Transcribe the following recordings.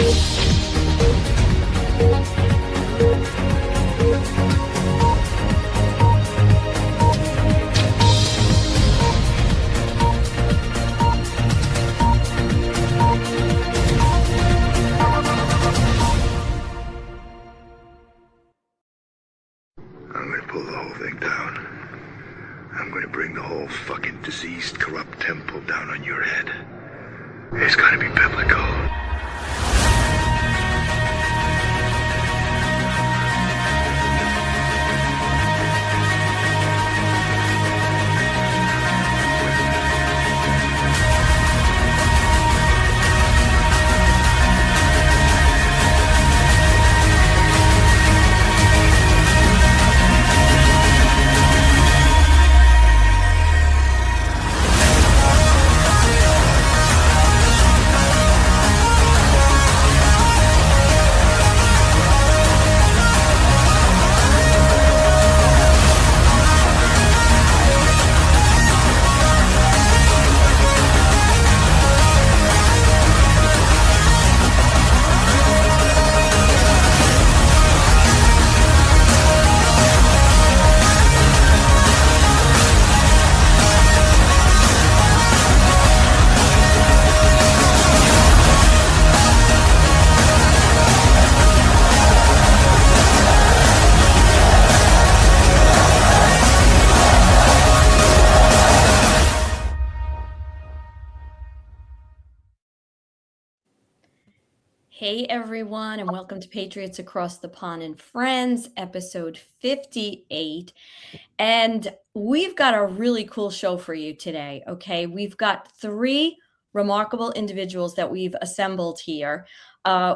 I'm gonna pull the whole thing down. I'm gonna bring the whole fucking diseased, corrupt temple down on your head. It's gonna be biblical. Hey everyone, and welcome to Patriots Across the Pond and Friends, episode 58. And we've got a really cool show for you today, okay? We've got three remarkable individuals that we've assembled here.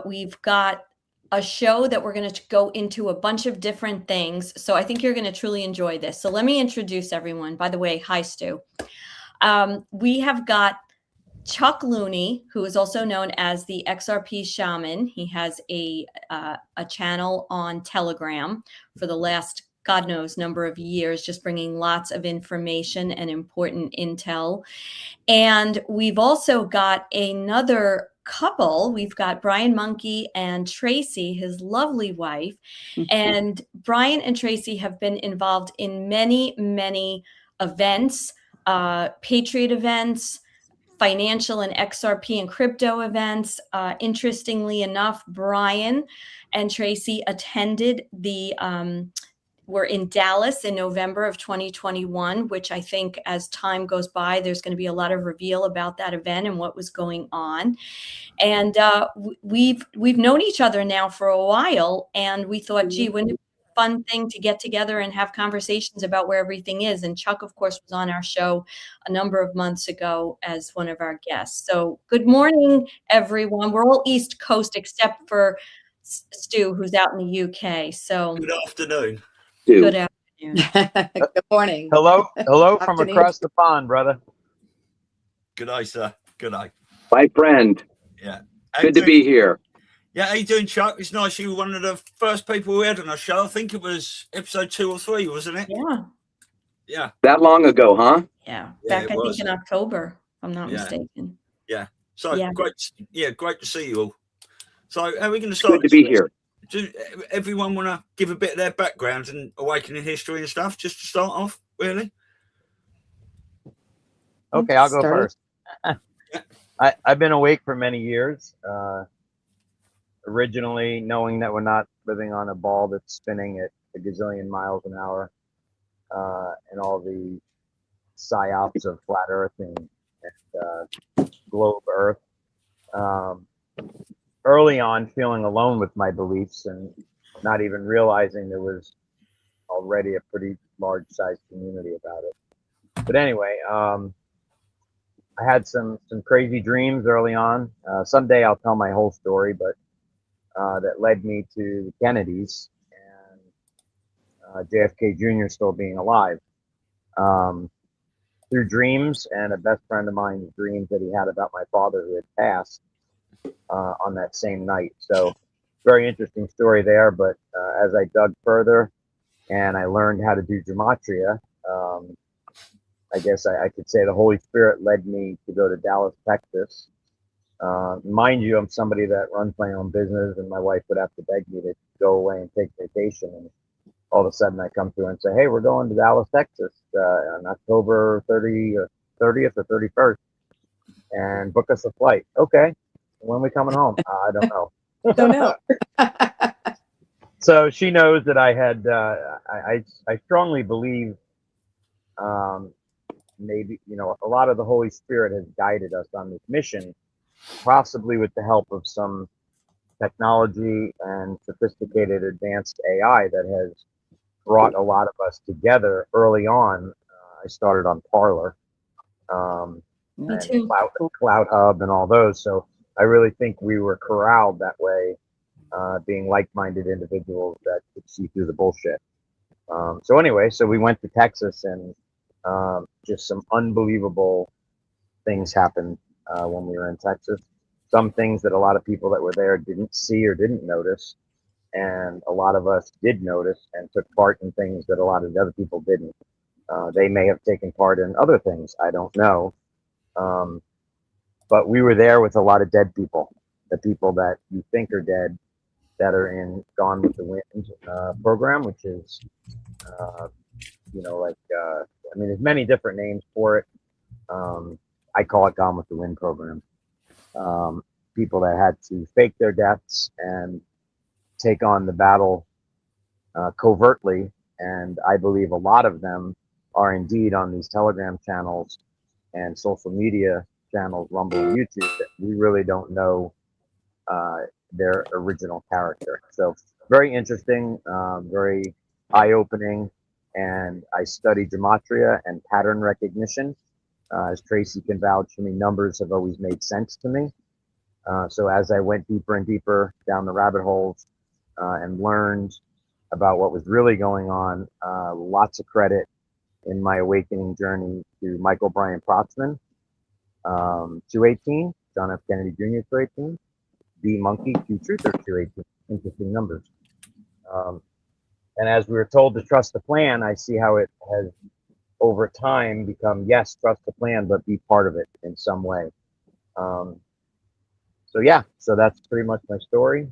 We've got a show that we're going to go into a bunch of different things. So I think you're going to truly enjoy this. So let me introduce everyone. By the way, hi, Stu. We have got Chuck Looney, who is also known as the XRP Shaman. He has a channel on Telegram for the last, God knows, number of years, just bringing lots of information and important intel. And we've also got another couple. We've got Brian MONQEY and TRACY, his lovely wife. And Brian and TRACY have been involved in many, many events, Patriot events, financial and XRP and crypto events. Interestingly enough, Brian and TRACY attended were in Dallas in November of 2021, which I think as time goes by, there's going to be a lot of reveal about that event and what was going on. And we've known each other now for a while, and we thought, gee, wouldn't it be a fun thing to get together and have conversations about where everything is? And Chuck, of course, was on our show a number of months ago as one of our guests. So good morning, everyone. We're all East Coast except for Stu, who's out in the UK. So good afternoon. Good afternoon. Good morning. Hello from Afternoon. across the pond, brother. Good day, sir. Good day. My friend. Yeah. Good to be here. Yeah, how you doing, Chuck? It's nice. You were one of the first people we had on our show. I think it was episode 2 or 3, wasn't it? Yeah. Yeah. That long ago, huh? Yeah. Yeah, Back, I think, in October, if I'm not mistaken. Yeah. So Yeah. great. Yeah, great to see you all. So how are we going to start? Good to be here. Do everyone want to give a bit of their background and awakening history and stuff, just to start off, really? Okay, I'll go Start. first. I've been awake for many years. Originally, knowing that we're not living on a ball that's spinning at a gazillion miles an hour, and all the psyops of flat Earth and globe Earth. Early on, feeling alone with my beliefs and not even realizing there was already a pretty large-sized community about it. But anyway, I had some crazy dreams early on. Someday I'll tell my whole story, but that led me to the Kennedys and JFK Jr. still being alive. Through dreams and a best friend of mine's dreams that he had about my father who had passed on that same night. So very interesting story there. But as I dug further and I learned how to do gematria, I guess I could say the Holy Spirit led me to go to Dallas, Texas, Mind you, I'm somebody that runs my own business, and my wife would have to beg me to go away and take vacation. And all of a sudden I come through and say, hey, we're going to Dallas, Texas on October 30th or 31st, and book us a flight. Okay. When are we coming home? I don't know. Don't know. So she knows that I had, I strongly believe maybe, a lot of the Holy Spirit has guided us on this mission, possibly with the help of some technology and sophisticated advanced AI that has brought a lot of us together early on. I started on Parler, Me and too. Cloud Hub and all those. So I really think we were corralled that way, being like-minded individuals that could see through the bullshit. So anyway, so we went to Texas, and just some unbelievable things happened when we were in Texas. Some things that a lot of people that were there didn't see or didn't notice, and a lot of us did notice and took part in things that a lot of the other people didn't. They may have taken part in other things, I don't know. But we were there with a lot of dead people, the people that you think are dead, that are in Gone with the Wind program, which is, there's many different names for it. I call it Gone with the Wind program. People that had to fake their deaths and take on the battle covertly, and I believe a lot of them are indeed on these Telegram channels and social media channels, Rumble and YouTube, that we really don't know their original character. So very interesting, very eye-opening, and I study gematria and pattern recognition. As Tracy can vouch for me, numbers have always made sense to me. So as I went deeper and deeper down the rabbit holes and learned about what was really going on, lots of credit in my awakening journey to Michael Brian Protzman, 218, John F. Kennedy Jr. 218, B MONQEY, Q Truther 218. Interesting numbers. And as we were told to trust the plan, I see how it has over time become, yes, trust the plan, but be part of it in some way. So that's pretty much my story.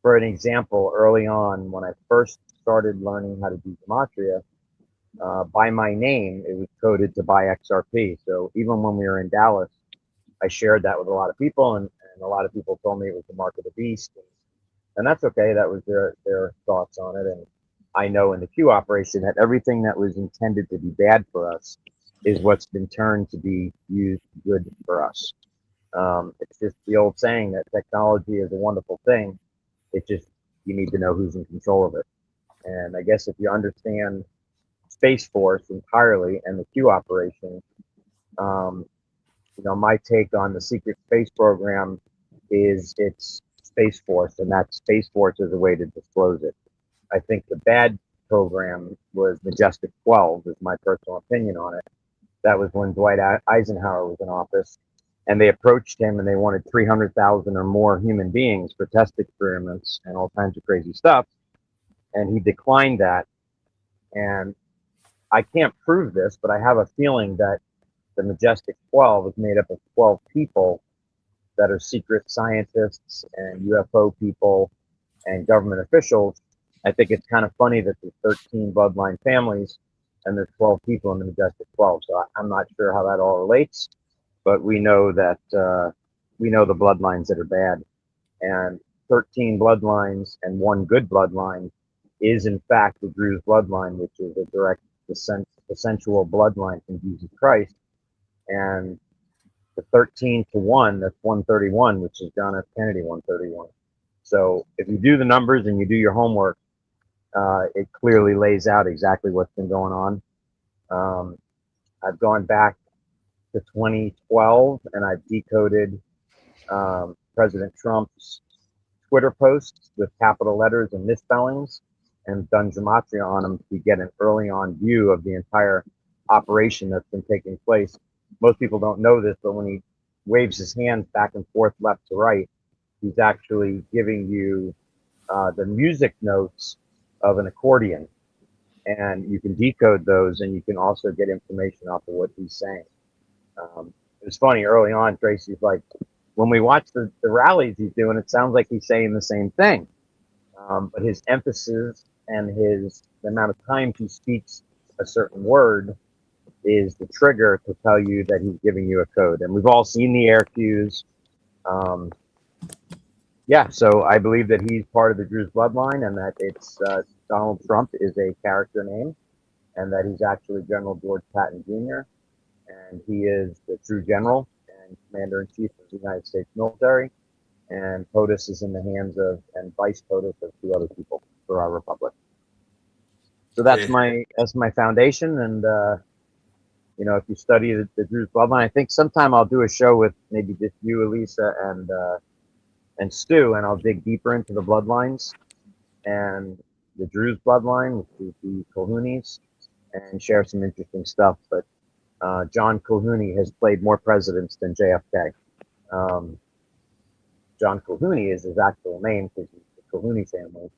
For an example, early on, when I first started learning how to do gematria, by my name, it was coded to buy XRP. So even when we were in Dallas, I shared that with a lot of people, and a lot of people told me it was the mark of the beast. And that's okay. That was their thoughts on it. And I know in the Q operation that everything that was intended to be bad for us is what's been turned to be used good for us. It's just the old saying that technology is a wonderful thing. It just, you need to know who's in control of it. And I guess if you understand Space Force entirely and the Q operation, my take on the secret space program is it's Space Force, and that Space Force is a way to disclose it. I think the bad program was Majestic 12, is my personal opinion on it. That was when Dwight Eisenhower was in office, and they approached him and they wanted 300,000 or more human beings for test experiments and all kinds of crazy stuff. And he declined that. And I can't prove this, but I have a feeling that the Majestic 12 is made up of 12 people that are secret scientists and UFO people and government officials. I think it's kind of funny that there's 13 bloodline families and there's 12 people in the Majestic 12. So I'm not sure how that all relates, but we know that we know the bloodlines that are bad, and 13 bloodlines and one good bloodline is in fact the Drew's bloodline, which is a direct essential bloodline from Jesus Christ. And the 13 to 1, that's 131, which is John F. Kennedy 131. So if you do the numbers and you do your homework, it clearly lays out exactly what's been going on. I've gone back to 2012 and I've decoded President Trump's Twitter posts with capital letters and misspellings and done gematria on them to get an early on view of the entire operation that's been taking place. Most people don't know this, but when he waves his hands back and forth, left to right, he's actually giving you the music notes of an accordion. And you can decode those, and you can also get information off of what he's saying. It's funny, early on, Tracy's like, when we watch the rallies he's doing, it sounds like he's saying the same thing. But his emphasis and the amount of times he speaks a certain word is the trigger to tell you that he's giving you a code. And we've all seen the air cues. Yeah, so I believe that he's part of the Druze bloodline, and that it's Donald Trump is a character name, and that he's actually General George Patton Jr., and he is the true general and commander-in-chief of the United States military, and POTUS is in the hands of, and Vice POTUS of 2 other people for our republic. So that's my foundation, and you know, if you study the Druze bloodline, I think sometime I'll do a show with maybe just you, Elisa, and Stu, and I'll dig deeper into the bloodlines and the Druze bloodline, which is the Colhounis, and share some interesting stuff. But John Colhouni has played more presidents than JFK. John Colhouni is his actual name because he's the Colhouni family,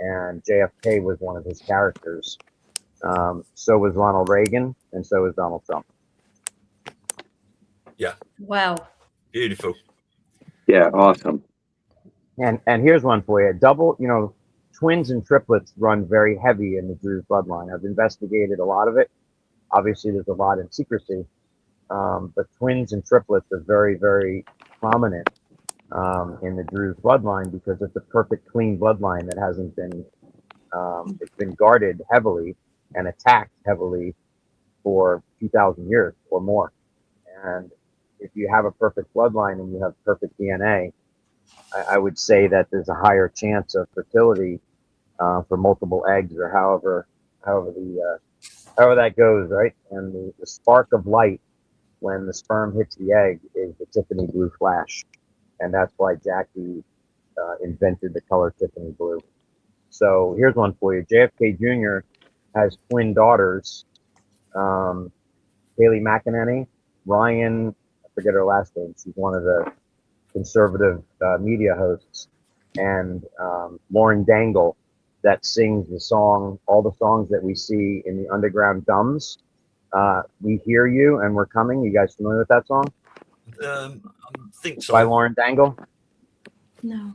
and JFK was one of his characters. So was Ronald Reagan, and so was Donald Trump. Yeah. Wow. Beautiful. Yeah, awesome. And here's one for you. Double, you know, twins and triplets run very heavy in the Druze bloodline. I've investigated a lot of it. Obviously, there's a lot in secrecy, but twins and triplets are very, very prominent in the Druze bloodline because it's a perfect, clean bloodline that hasn't been, it's been guarded heavily and attacked heavily for 2,000 years or more. And if you have a perfect bloodline and you have perfect DNA, I would say that there's a higher chance of fertility for multiple eggs, or however that goes, right? And the spark of light when the sperm hits the egg is the Tiffany blue flash, and that's why Jackie invented the color Tiffany blue. So here's one for you. JFK Jr. has twin daughters, Kaylee McEnany, Ryan, I forget her last name. She's one of the conservative media hosts, and Lauren Dangle, that sings the song, all the songs that we see in the underground dumbs. We Hear You and We're Coming. You guys familiar with that song? I think so. By Lauren Dangle? No.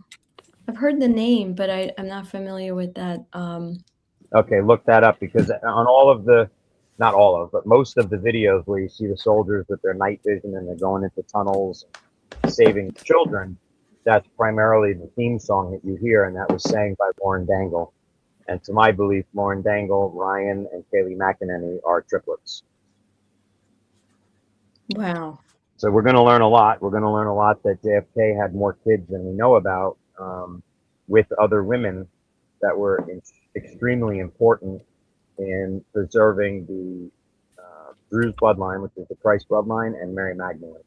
I've heard the name, but I'm not familiar with that. Okay, look that up, because on all of the, not all of, but most of the videos where you see the soldiers with their night vision and they're going into tunnels saving children, that's primarily the theme song that you hear, and that was sang by Lauren Dangle. And to my belief, Lauren Dangle, Ryan, and Kaylee McEnany are triplets. Wow. So we're going to learn a lot. We're going to learn a lot that JFK had more kids than we know about, with other women that were extremely important in preserving the Druze bloodline, which is the Christ bloodline, and Mary Magdalene.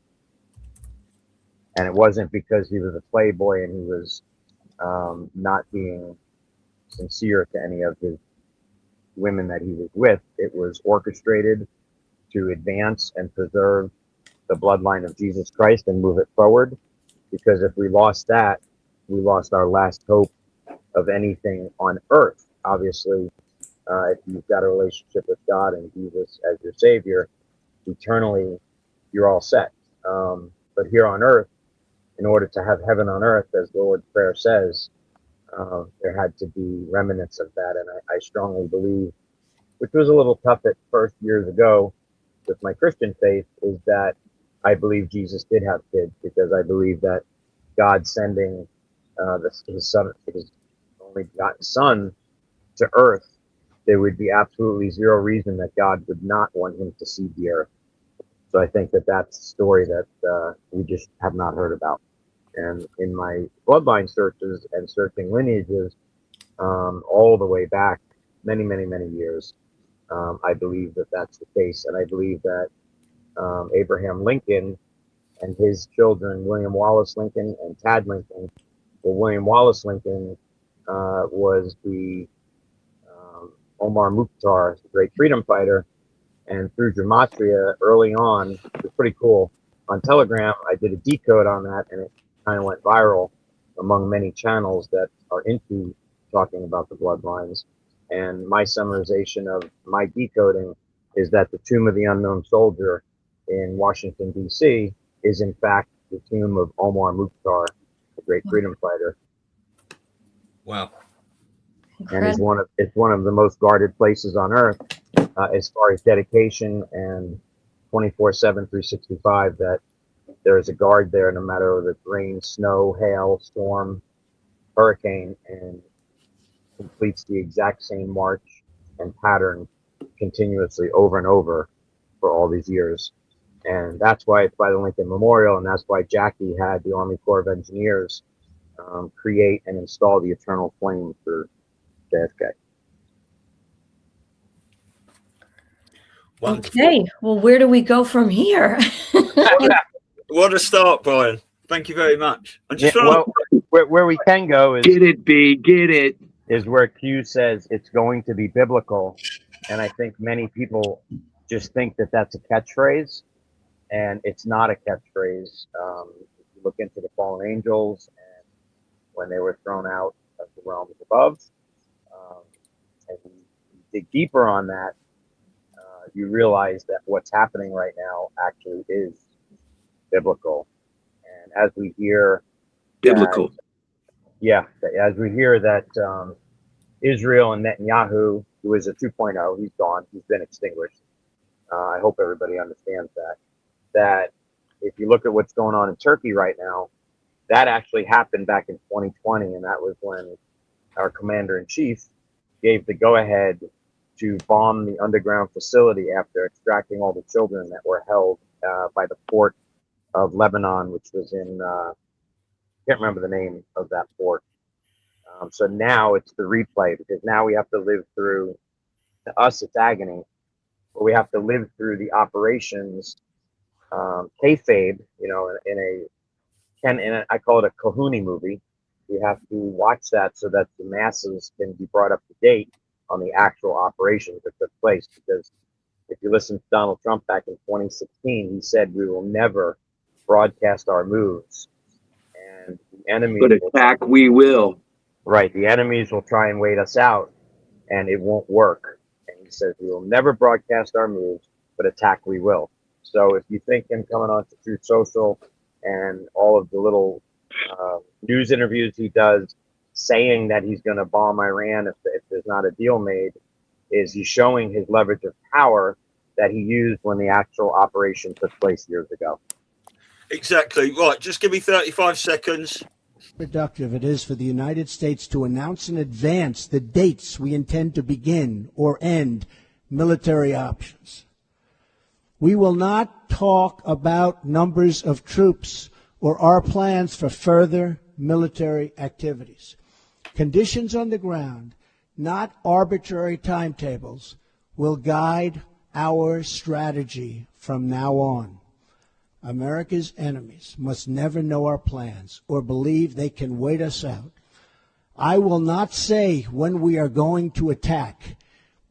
And it wasn't because he was a playboy and he was not being sincere to any of his women that he was with. It was orchestrated to advance and preserve the bloodline of Jesus Christ and move it forward. Because if we lost that, we lost our last hope of anything on earth. Obviously, if you've got a relationship with God and Jesus as your Savior, eternally, you're all set. But here on earth, in order to have heaven on earth, as the Lord's Prayer says, there had to be remnants of that. And I strongly believe, which was a little tough at first years ago with my Christian faith, is that I believe Jesus did have kids, because I believe that God sending his son, his only begotten son, to earth, there would be absolutely zero reason that God would not want him to seed the earth. So I think that that's a story that we just have not heard about. And in my bloodline searches and searching lineages, all the way back many, many, many years, I believe that that's the case. And I believe that Abraham Lincoln and his children, William Wallace Lincoln and Tad Lincoln, well, William Wallace Lincoln was the Omar Mukhtar, the great freedom fighter. And through Gematria early on, it was pretty cool. On Telegram, I did a decode on that, and it kind of went viral among many channels that are into talking about the bloodlines. And my summarization of my decoding is that the Tomb of the Unknown Soldier in Washington, D.C., is in fact the tomb of Omar Mukhtar, the great freedom fighter. Wow. And it's one of the most guarded places on earth as far as dedication and 24/7, 365, that there is a guard there no matter if it's rain, snow, hail, storm, hurricane, and completes the exact same march and pattern continuously over and over for all these years. And that's why it's by the Lincoln Memorial, and that's why Jackie had the Army Corps of Engineers create and install the eternal flame for JFK. Wonderful. Okay, well, where do we go from here? What a start, Brian. Thank you very much. I just where we can go is Get it, B, get it. is where Q says it's going to be biblical, and I think many people just think that that's a catchphrase, and it's not a catchphrase. If you look into the fallen angels and when they were thrown out of the realms above, and you dig deeper on that, you realize that what's happening right now actually is biblical. And as we hear Biblical. as we hear that Israel and Netanyahu, who is a 2.0, he's gone, he's been extinguished. I hope everybody understands that if you look at what's going on in Turkey right now, that actually happened back in 2020, and that was when our commander-in-chief gave the go-ahead to bomb the underground facility after extracting all the children that were held by the port of Lebanon, which was in, can't remember the name of that port. So now it's the replay, because now we have to live through, to us it's agony, but we have to live through the operations, kayfabe, you know, I call it a Kahuni movie. We have to watch that so that the masses can be brought up to date on the actual operations that took place. Because if you listen to Donald Trump back in 2016, he said we will never broadcast our moves, and the enemy But attack we will. Right, the enemies will try and wait us out, and it won't work. And he says we will never broadcast our moves, but attack we will. So if you think him coming on to Truth Social and all of the little news interviews he does, saying that he's going to bomb Iran if there's not a deal made, is he's showing his leverage of power that he used when the actual operation took place years ago. Exactly. Right, just give me 35 seconds. Productive it is for the United States to announce in advance the dates we intend to begin or end military options. We will not talk about numbers of troops or our plans for further military activities. Conditions on the ground, not arbitrary timetables, will guide our strategy from now on. America's enemies must never know our plans or believe they can wait us out. I will not say when we are going to attack,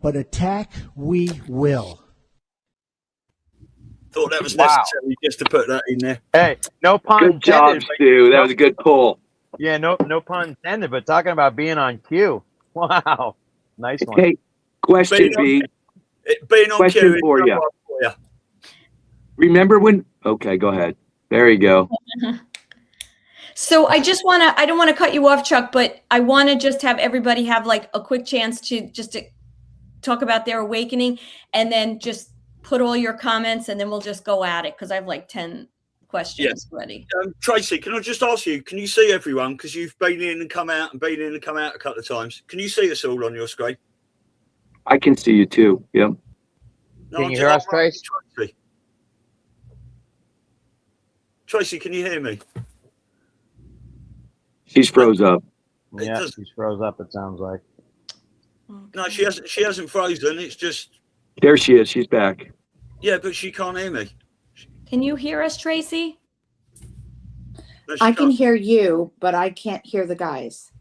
but attack we will. Thought that was necessary just to put that in there. Hey, no pun Good intended. job, Stu. That was a good pull. Yeah, no pun intended, but talking about being on cue. Wow. Nice one. Hey, question, B. Being on Question cue for is you. no one for you. Remember when? Okay, go ahead. There you go. So I don't want to cut you off, Chuck, but I want to just have everybody have like a quick chance to talk about their awakening, and then just put all your comments, and then we'll just go at it, because I have like 10 questions ready. Tracy, can I just ask you, can you see everyone? Because you've been in and come out a couple of times. Can you see us all on your screen? I can see you too. Yep. No, Can you hear us, Trace? Tracy, can you hear me? She's froze up. Yeah, she's froze up, it sounds like. No, she hasn't frozen. It's just. There she is. She's back. Yeah, but she can't hear me. Can you hear us, Tracy? No, I can hear you, but I can't hear the guys.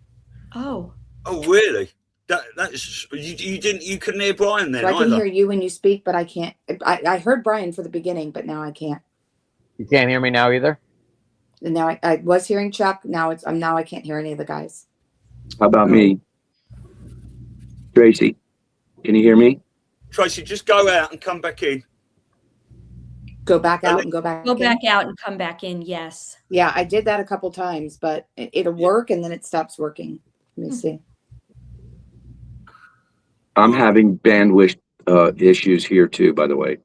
Oh. Oh, really? That's you couldn't hear Brian then So I can either. hear you when you speak, but I can't. I heard Brian for the beginning, but now I can't. You can't hear me now either? And now I was hearing Chuck. Now I can't hear any of the guys. How about me? Tracy, can you hear me? Tracy, just go out and come back in. Go back out and go back Go in? back out and come back in. Yes. Yeah, I did that a couple times, but it'll work and then it stops working. Let me see. I'm having bandwidth issues here too, by the way.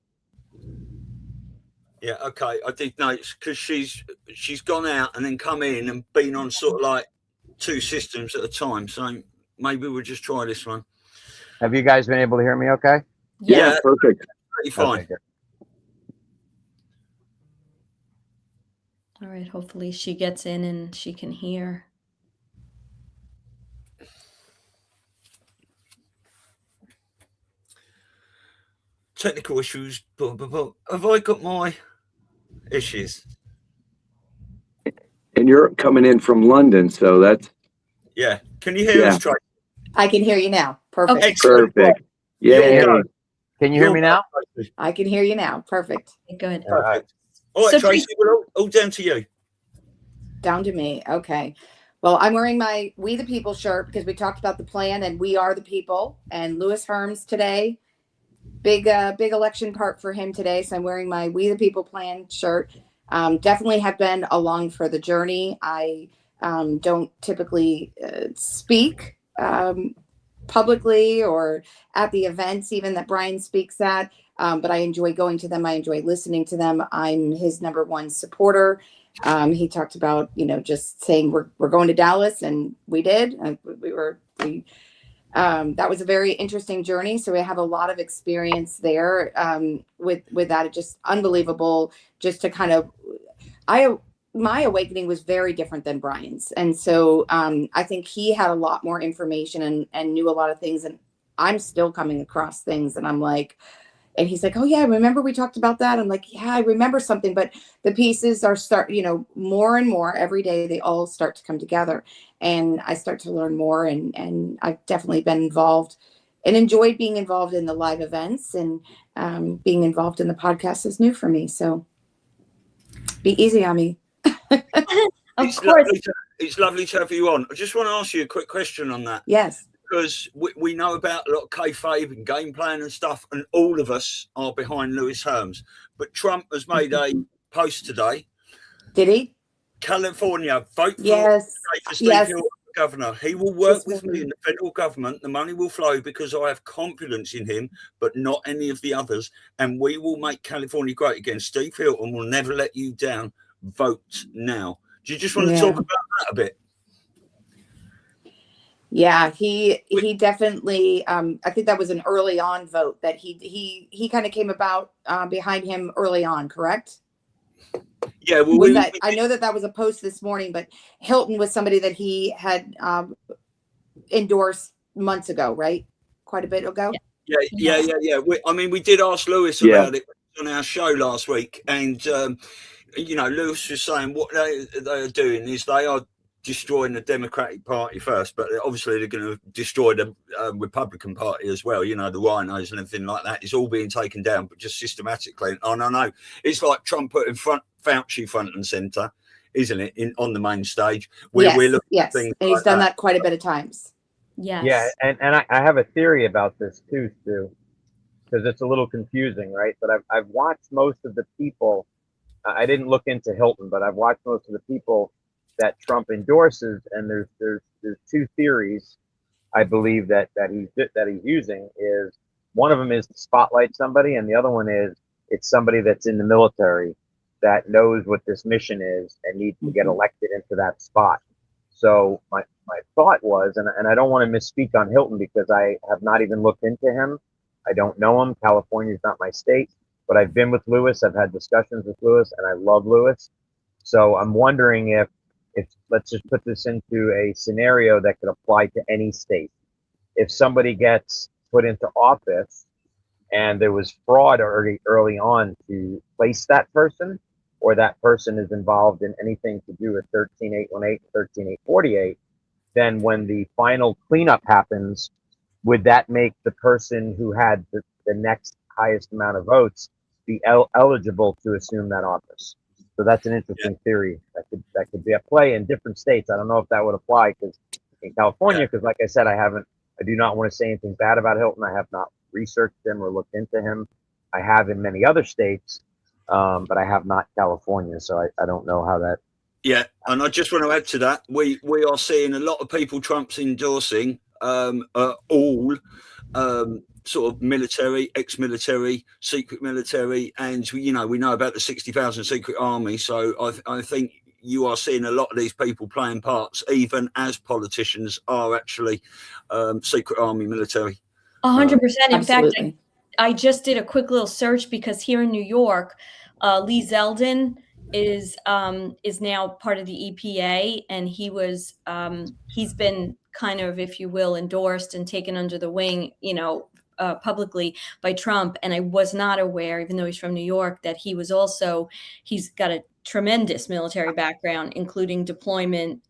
Yeah, okay. I did notice because she's gone out and then come in and been on sort of like 2 systems at a time. So maybe we'll just try this one. Have you guys been able to hear me okay? Yeah, perfect. Pretty fine. Okay, good. All right. Hopefully she gets in and she can hear. Technical issues. Have I got my issues? And you're coming in from London, so that's Yeah. Can you hear us, Tracy? I can hear you now. Perfect. Okay. Excellent. perfect. Yay. Can you hear me now? I can hear you now. Perfect. Good. All right. All right, So Tracy, we're all down to you. Down to me. Okay. Well, I'm wearing my We the People shirt because we talked about the plan and we are the people. And Lewis Herms today, big election part for him today. So I'm wearing my We the People plan shirt. Definitely have been along for the journey. I don't typically speak publicly or at the events even that Brian speaks at, but I enjoy going to them. I enjoy listening to them. I'm his #1 supporter. He talked about, just saying we're going to Dallas, and we did. That was a very interesting journey. So we have a lot of experience there with that. It's just unbelievable just to kind of, my awakening was very different than Brian's. And so I think he had a lot more information and knew a lot of things. And I'm still coming across things. And I'm like, and he's like, oh yeah, remember we talked about that? I'm like, yeah, I remember something, but the pieces are more and more every day. They all start to come together and I start to learn more. And I've definitely been involved and enjoyed being involved in the live events, and being involved in the podcast is new for me. So be easy on me. Of course. It's lovely to have you on. I just want to ask you a quick question on that. Yes. Because we know about a lot of kayfabe and game plan and stuff, and all of us are behind Lewis Herms. But Trump has made a post today. Did he? California, vote for Steve Hilton governor. He will work with me in the federal government. The money will flow because I have confidence in him, but not any of the others. And we will make California great again. Steve Hilton will never let you down. Vote now. Do you just want to talk about that a bit? Yeah, he definitely. I think that was an early on vote that he kind of came about behind him early on. Correct? Yeah. Well, I know that was a post this morning, but Hilton was somebody that he had endorsed months ago, right? Quite a bit ago. Yeah. We did ask Lewis about it on our show last week, and Lewis was saying what they are doing is they are destroying the Democratic Party first, but obviously they're going to destroy the Republican Party as well. The rhinos and everything like that is all being taken down, but just systematically. And I know it's like Trump putting Fauci front and center, isn't it? On the main stage, we're looking at things, and he's done that quite a bit of times. Yes. Yeah, and I have a theory about this too, Stu, because it's a little confusing, right? But I've watched most of the people. I didn't look into Hilton, but I've watched most of the people that Trump endorses, and there's 2 theories I believe that he's using. Is one of them is to spotlight somebody, and the other one is it's somebody that's in the military that knows what this mission is and needs to get elected into that spot. So my thought was, and I don't want to misspeak on Hilton because I have not even looked into him. I don't know him. California is not my state, but I've been with Lewis. I've had discussions with Lewis, and I love Lewis. So I'm wondering if let's just put this into a scenario that could apply to any state. If somebody gets put into office and there was fraud early on to place that person, or that person is involved in anything to do with 13818, 13848, then when the final cleanup happens, would that make the person who had the next highest amount of votes be eligible to assume that office? So that's an interesting theory that could be at play in different states. I don't know if that would apply because in California, because like I said, I do not want to say anything bad about Hilton. I have not researched him or looked into him. I have in many other states, but I have not California, so I don't know how that. Yeah, and I just want to add to that, we are seeing a lot of people Trump's endorsing, all sort of military, ex-military, secret military, and we know about the 60,000 secret army. So I think you are seeing a lot of these people playing parts, even as politicians are actually secret army military. 100%. In fact, Absolutely. I just did a quick little search because here in New York, Lee Zeldin is now part of the EPA, and he's been kind of, if you will, endorsed and taken under the wing, publicly by Trump. And I was not aware, even though he's from New York, that he's got a tremendous military background, including deployment,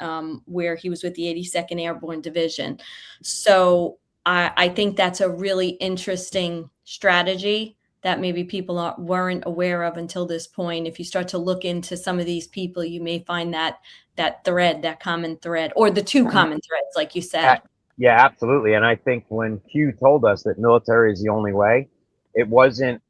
where he was with the 82nd Airborne Division. So I think that's a really interesting strategy that maybe people weren't aware of until this point. If you start to look into some of these people, you may find that thread, that common thread, or the two common threads, like you said. Yeah, absolutely. And I think when Q told us that military is the only way, it wasn't,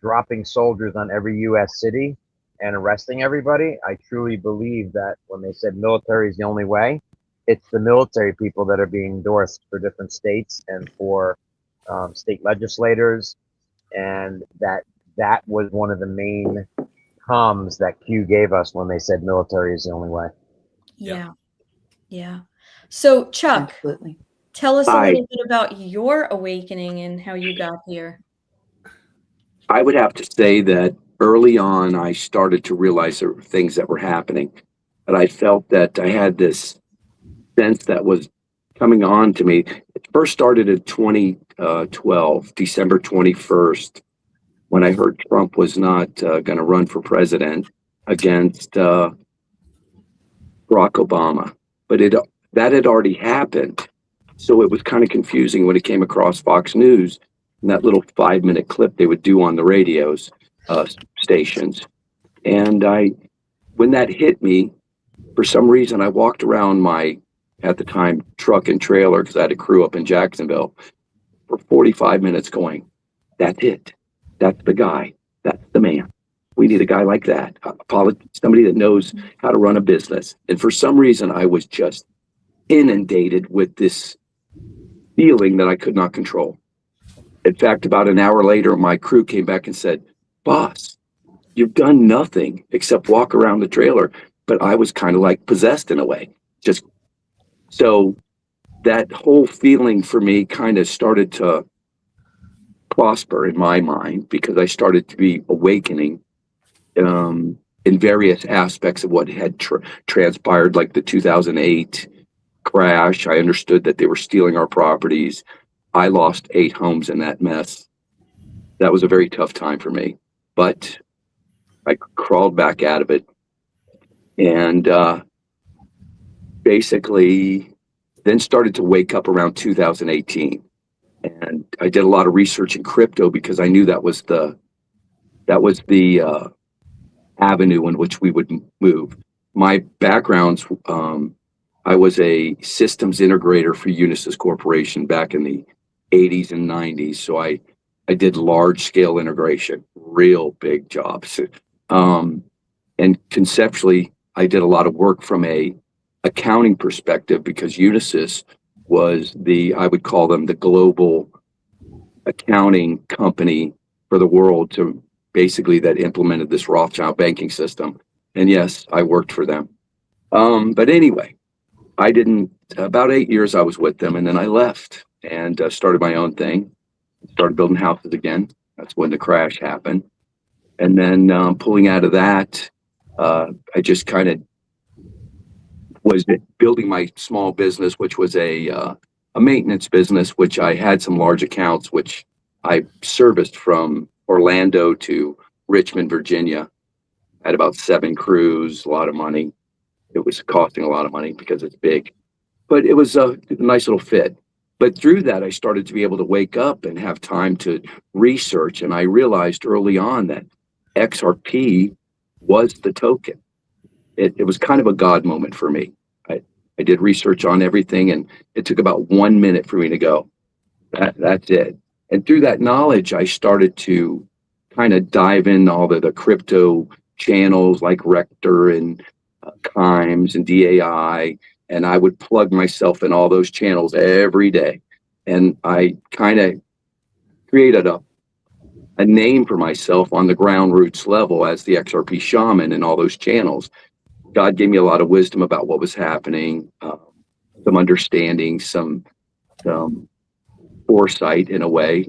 dropping soldiers on every U.S. city and arresting everybody. I truly believe that when they said military is the only way, it's the military people that are being endorsed for different states and for state legislators. And that was one of the main comms that Q gave us when they said military is the only way. Yeah. So Chuck, Absolutely. tell us a little bit about your awakening and how you got here. I would have to say that early on, I started to realize there were things that were happening, but I felt that I had this sense that was coming on to me. It first started in 2012, December 21st, when I heard Trump was not going to run for president against Barack Obama. But that had already happened. So it was kind of confusing when it came across Fox News and that little 5-minute clip they would do on the radios stations. And when that hit me, for some reason, I walked around my, at the time, truck and trailer, because I had a crew up in Jacksonville, for 45 minutes going, that's it. That's the guy. That's the man. We need a guy like that. Somebody that knows how to run a business. And for some reason, I was just inundated with this feeling that I could not control. In fact, about an hour later, my crew came back and said, boss, you've done nothing except walk around the trailer. But I was kind of like possessed in a way. So that whole feeling for me kind of started to prosper in my mind, because I started to be awakening in various aspects of what had transpired, like the 2008 crash. I understood that they were stealing our properties. I lost 8 homes in that mess. That was a very tough time for me, but I crawled back out of it. And basically then started to wake up around 2018. And I did a lot of research in crypto because I knew that was the avenue in which we would move. My background's, I was a systems integrator for Unisys Corporation back in the 80s and 90s. So I did large scale integration, real big jobs. And conceptually, I did a lot of work from a accounting perspective, because Unisys was I would call them the global accounting company for the world, to basically that implemented this Rothschild banking system. And yes, I worked for them. But anyway, about 8 years I was with them, and then I left and started my own thing, started building houses again. That's when the crash happened. And then pulling out of that, I just kind of was building my small business, which was a maintenance business, which I had some large accounts, which I serviced from Orlando to Richmond, Virginia. I had about 7 crews, a lot of money. It was costing a lot of money because it's big, but it was a nice little fit. But through that, I started to be able to wake up and have time to research. And I realized early on that XRP was the token. It was kind of a God moment for me. I did research on everything, and it took about 1 minute for me to go, that's it. And through that knowledge, I started to kind of dive in all the crypto channels like Rector and Kimes and DAI, and I would plug myself in all those channels every day. And I kind of created a name for myself on the ground roots level as the XRP shaman in all those channels. God gave me a lot of wisdom about what was happening, some understanding, some foresight in a way.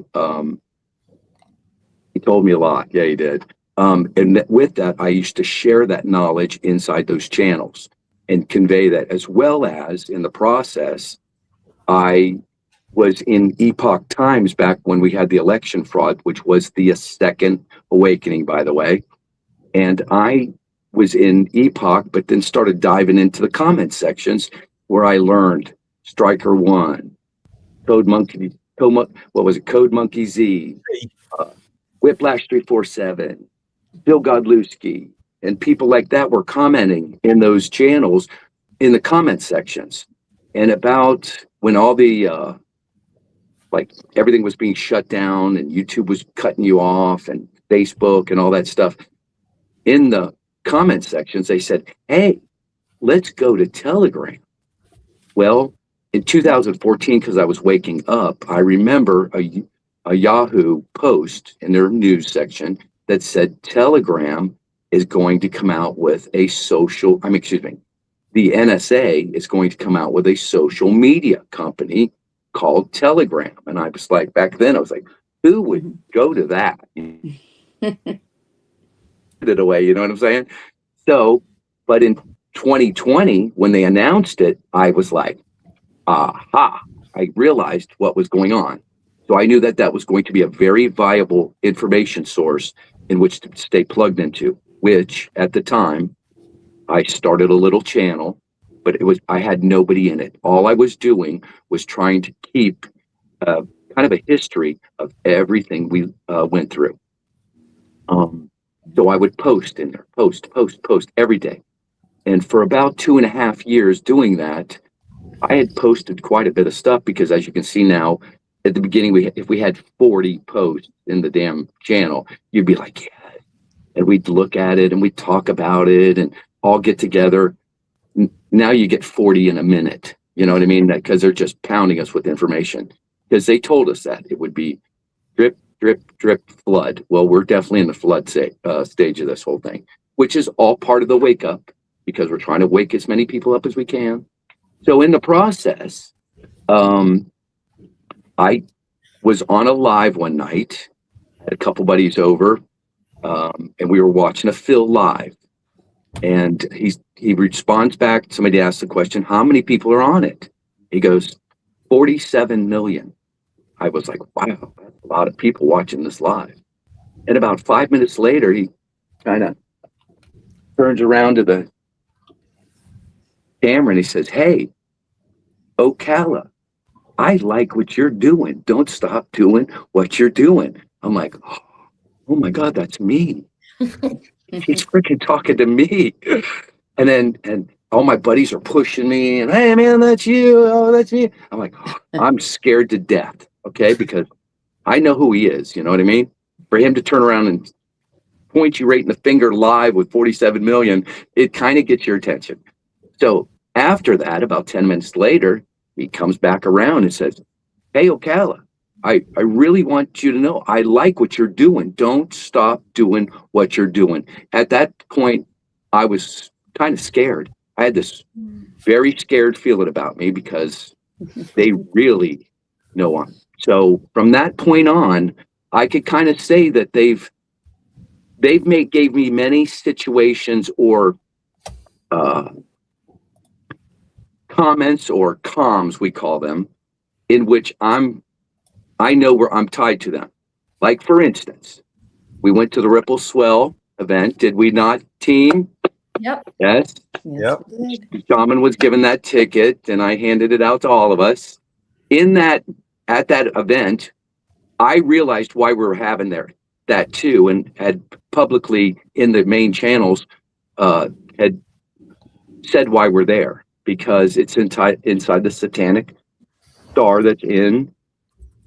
He told me a lot. Yeah, he did. And with that, I used to share that knowledge inside those channels and convey that, as well as in the process, I was in Epoch Times back when we had the election fraud, which was the second awakening, by the way. And I was in Epoch, but then started diving into the comment sections where I learned Striker One, Code Monkey Z, Whiplash 347, Bill Godlewski, and people like that were commenting in those channels in the comment sections. And about when all the like everything was being shut down and YouTube was cutting you off and Facebook and all that stuff, in the comment sections they said, hey, let's go to Telegram. Well, in 2014, because I was waking up, I remember a Yahoo post in their news section that said Telegram is going to come out with a social, the NSA is going to come out with a social media company called Telegram. And I was like, back then, I was like, who would go to that? It away, you know what I'm saying? So, but in 2020, when they announced it, I was like, aha, I realized what was going on. So I knew that that was going to be a very viable information source in which to stay plugged into, which at the time I started a little channel, but I had nobody in it. All I was doing was trying to keep kind of a history of everything we went through. So I would post in there, post every day. And for about 2.5 years doing that, I had posted quite a bit of stuff because, as you can see now, at the beginning, if we had 40 posts in the damn channel, you'd be like, yeah. And we'd look at it and we'd talk about it and all get together. Now you get 40 in a minute. You know what I mean? Because they're just pounding us with information. Because they told us that it would be drip, drip, drip, flood. Well, we're definitely in the flood stage of this whole thing, which is all part of the wake up, because we're trying to wake as many people up as we can. So in the process, I was on a live one night, had a couple buddies over, and we were watching a Phil live. And he responds back. Somebody asked the question, how many people are on it? He goes, 47 million. I was like, wow, that's a lot of people watching this live. And about 5 minutes later, he kind of turns around to the camera and he says, hey, Ocala, I like what you're doing. Don't stop doing what you're doing. I'm like, oh my God, that's me. He's freaking talking to me. And all my buddies are pushing me and, hey man, that's you. Oh, that's me. I'm like, I'm scared to death. Okay. Because I know who he is. You know what I mean? For him to turn around and point you right in the finger live with 47 million, it kind of gets your attention. So after that, about 10 minutes later, he comes back around and says, hey, Ocala, I really want you to know, I like what you're doing. Don't stop doing what you're doing. At that point, I was kind of scared. I had this very scared feeling about me because they really know him. So from that point on, I could kind of say that gave me many situations or comments or comms, we call them, in which I know where I'm tied to them. Like, for instance, we went to the Ripple Swell event, did we not, team? Yep. Yes. Yep. Shaman was given that ticket and I handed it out to all of us. At that event, I realized why we were having that too, and had publicly in the main channels had said why we're there, because it's inside the satanic star that's in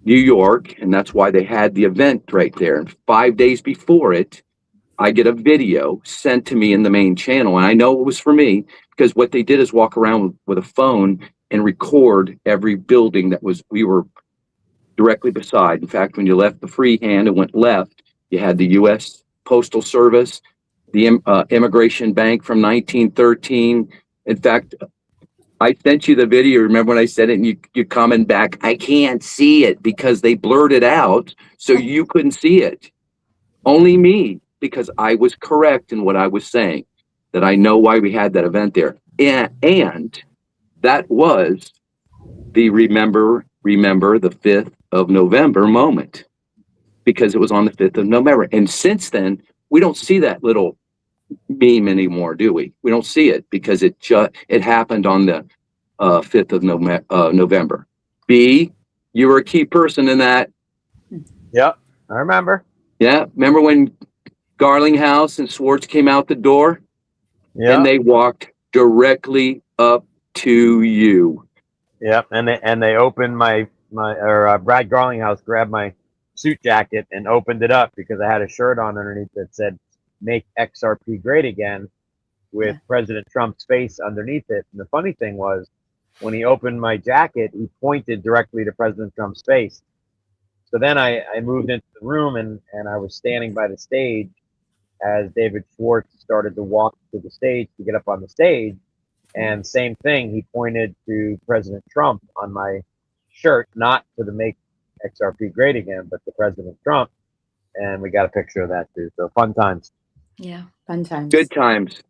New York, and that's why they had the event right there. And 5 days before it, I get a video sent to me in the main channel, and I know it was for me because what they did is walk around with a phone and record every building that we were directly beside. In fact, when you left the freehand and went left, you had the U.S. Postal Service, the Immigration Bank from 1913. In fact, I sent you the video. Remember when I said it, and you comment back, I can't see it because they blurred it out, so you couldn't see it. Only me, because I was correct in what I was saying, that I know why we had that event there. And that was the remember the 5th of November moment, because it was on the 5th of November. And since then, we don't see that little meme anymore, do we? We don't see it because it happened on the 5th of November. B, you were a key person in that. Yep, I remember. Yeah, remember when Garlinghouse and Swartz came out the door? Yeah. And they walked directly up to you. Yep, and they opened Brad Garlinghouse grabbed my suit jacket and opened it up because I had a shirt on underneath that said "Make XRP Great Again" with President Trump's face underneath it. And the funny thing was, when he opened my jacket, he pointed directly to President Trump's face. So then I moved into the room and I was standing by the stage as David Schwartz started to walk to the stage to get up on the stage. And same thing, he pointed to President Trump on my shirt, not to the "Make XRP Great Again," but to President Trump. And we got a picture of that too. So fun times. Yeah. Fun times. Good times.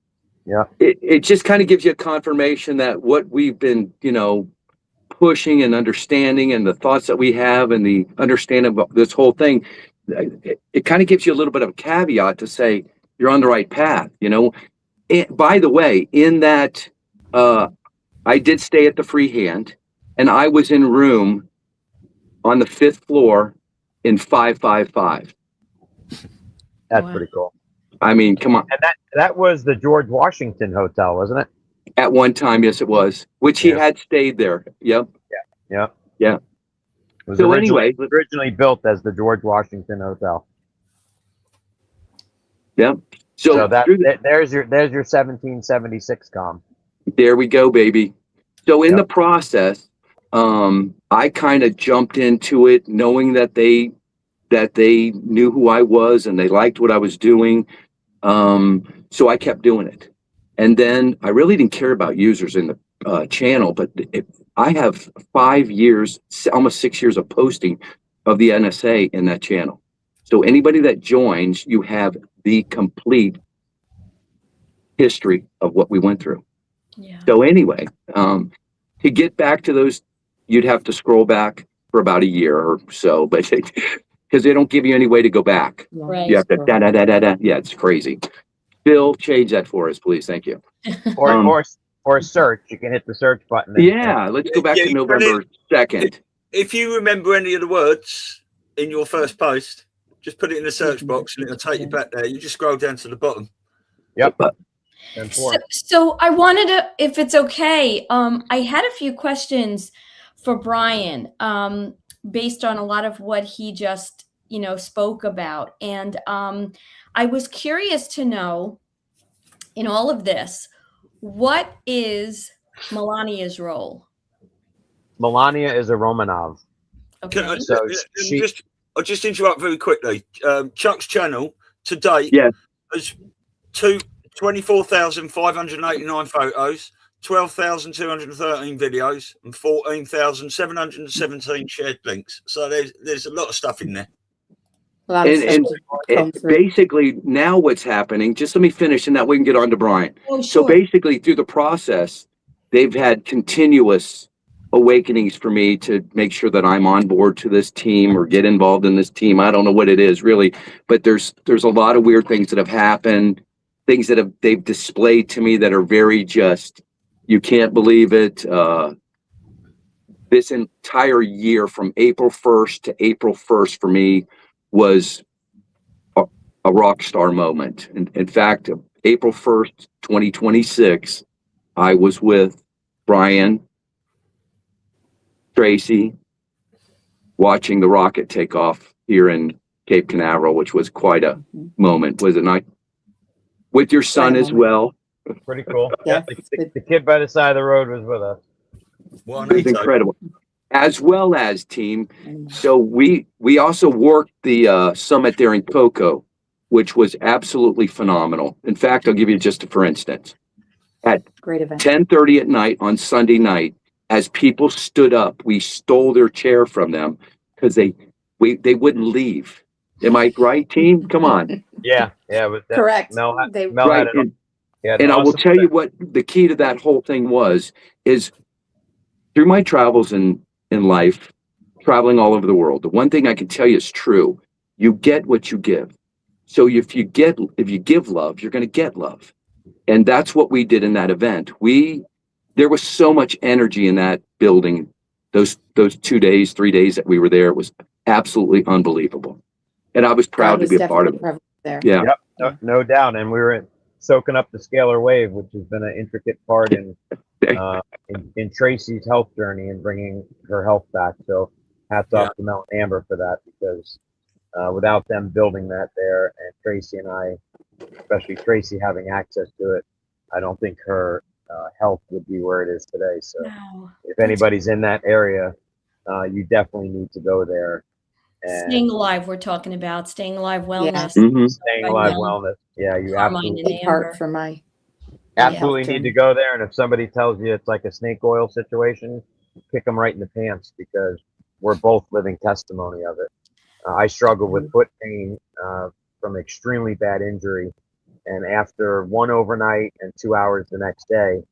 Yeah. It just kind of gives you a confirmation that what we've been, pushing and understanding, and the thoughts that we have and the understanding of this whole thing, it kind of gives you a little bit of a caveat to say you're on the right path. By the way, in that, I did stay at the Freehand, and I was in room on the 5th floor in 555. That's pretty cool. I mean, come on. And that was the George Washington Hotel, wasn't it? At one time, yes, it was. Which he had stayed there. Yep. Yeah. Yeah. It was So anyway, originally built as the George Washington Hotel. Yeah. So there's your 1776 com. There we go, baby. So in the process, I kind of jumped into it knowing that they knew who I was and they liked what I was doing. So I kept doing it. And then I really didn't care about users in the channel, but I have 5 years, almost 6 years of posting of the NSA in that channel. So anybody that joins, you have the complete history of what we went through. Yeah. So anyway, to get back to those, you'd have to scroll back for about a year or so, but because they don't give you any way to go back. Right. You have to da. Yeah, it's crazy. Bill, change that for us, please. Thank you. Or search. You can hit the search button. Yeah, let's go back to November 2nd. If you remember any of the words in your first post, just put it in the search box and it'll take you back there. You just scroll down to the bottom. Yep. So I wanted to, if it's okay, I had a few questions for Brian based on a lot of what he just, spoke about. And I was curious to know, in all of this, what is Melania's role? Melania is a Romanov. Okay. I'll just interrupt very quickly. Chuck's channel to date has 24,589 photos, 12,213 videos, and 14,717 shared links. So there's a lot of stuff in there. And basically now what's happening, just let me finish and that we can get on to Brian. Oh, sure. So basically through the process, they've had continuous awakenings for me to make sure that I'm on board to this team or get involved in this team. I don't know what it is really, but there's a lot of weird things that have happened, things that they've displayed to me that are very just, you can't believe it. This entire year from April 1st to April 1st for me was a rock star moment. In fact, April 1st, 2026, I was with Brian, TRACY, watching the rocket take off here in Cape Canaveral, which was quite a moment, was it not? With your son as well. Pretty cool. Yes. Yeah, the kid by the side of the road was with us. Well, It was incredible. As well as team. So we also worked the summit there in Cocoa, which was absolutely phenomenal. In fact, I'll give you just for instance. At Great event. 10:30 at night on Sunday night, as people stood up, we stole their chair from them because they wouldn't leave. Am I right, team? Come on. Yeah. But Correct. Mel had Right. it. And I will tell you what the key to that whole thing is through my travels in life, traveling all over the world, the one thing I can tell you is true. You get what you give. So if you give love, you're going to get love. And that's what we did in that event. There was so much energy in that building. Those 2 days, 3 days that we were there, it was absolutely unbelievable. And I was proud to be a part of it. There. Yeah. Yep, no doubt. And we were soaking up the scalar wave, which has been an intricate part in Tracy's health journey and bringing her health back. So hats off to Mel and Amber for that, because without them building that there, and Tracy and I, especially Tracy having access to it, I don't think her health would be where it is today. So if anybody's in that area, you definitely need to go there. And Staying Alive, we're talking about Staying Alive Wellness. Mm-hmm. Staying Alive Wellness. Yeah, you absolutely, Big part for my absolutely need to go there. And if somebody tells you it's like a snake oil situation, kick them right in the pants, because we're both living testimony of it. I struggle with foot pain from extremely bad injury. And after one overnight and 2 hours the next day,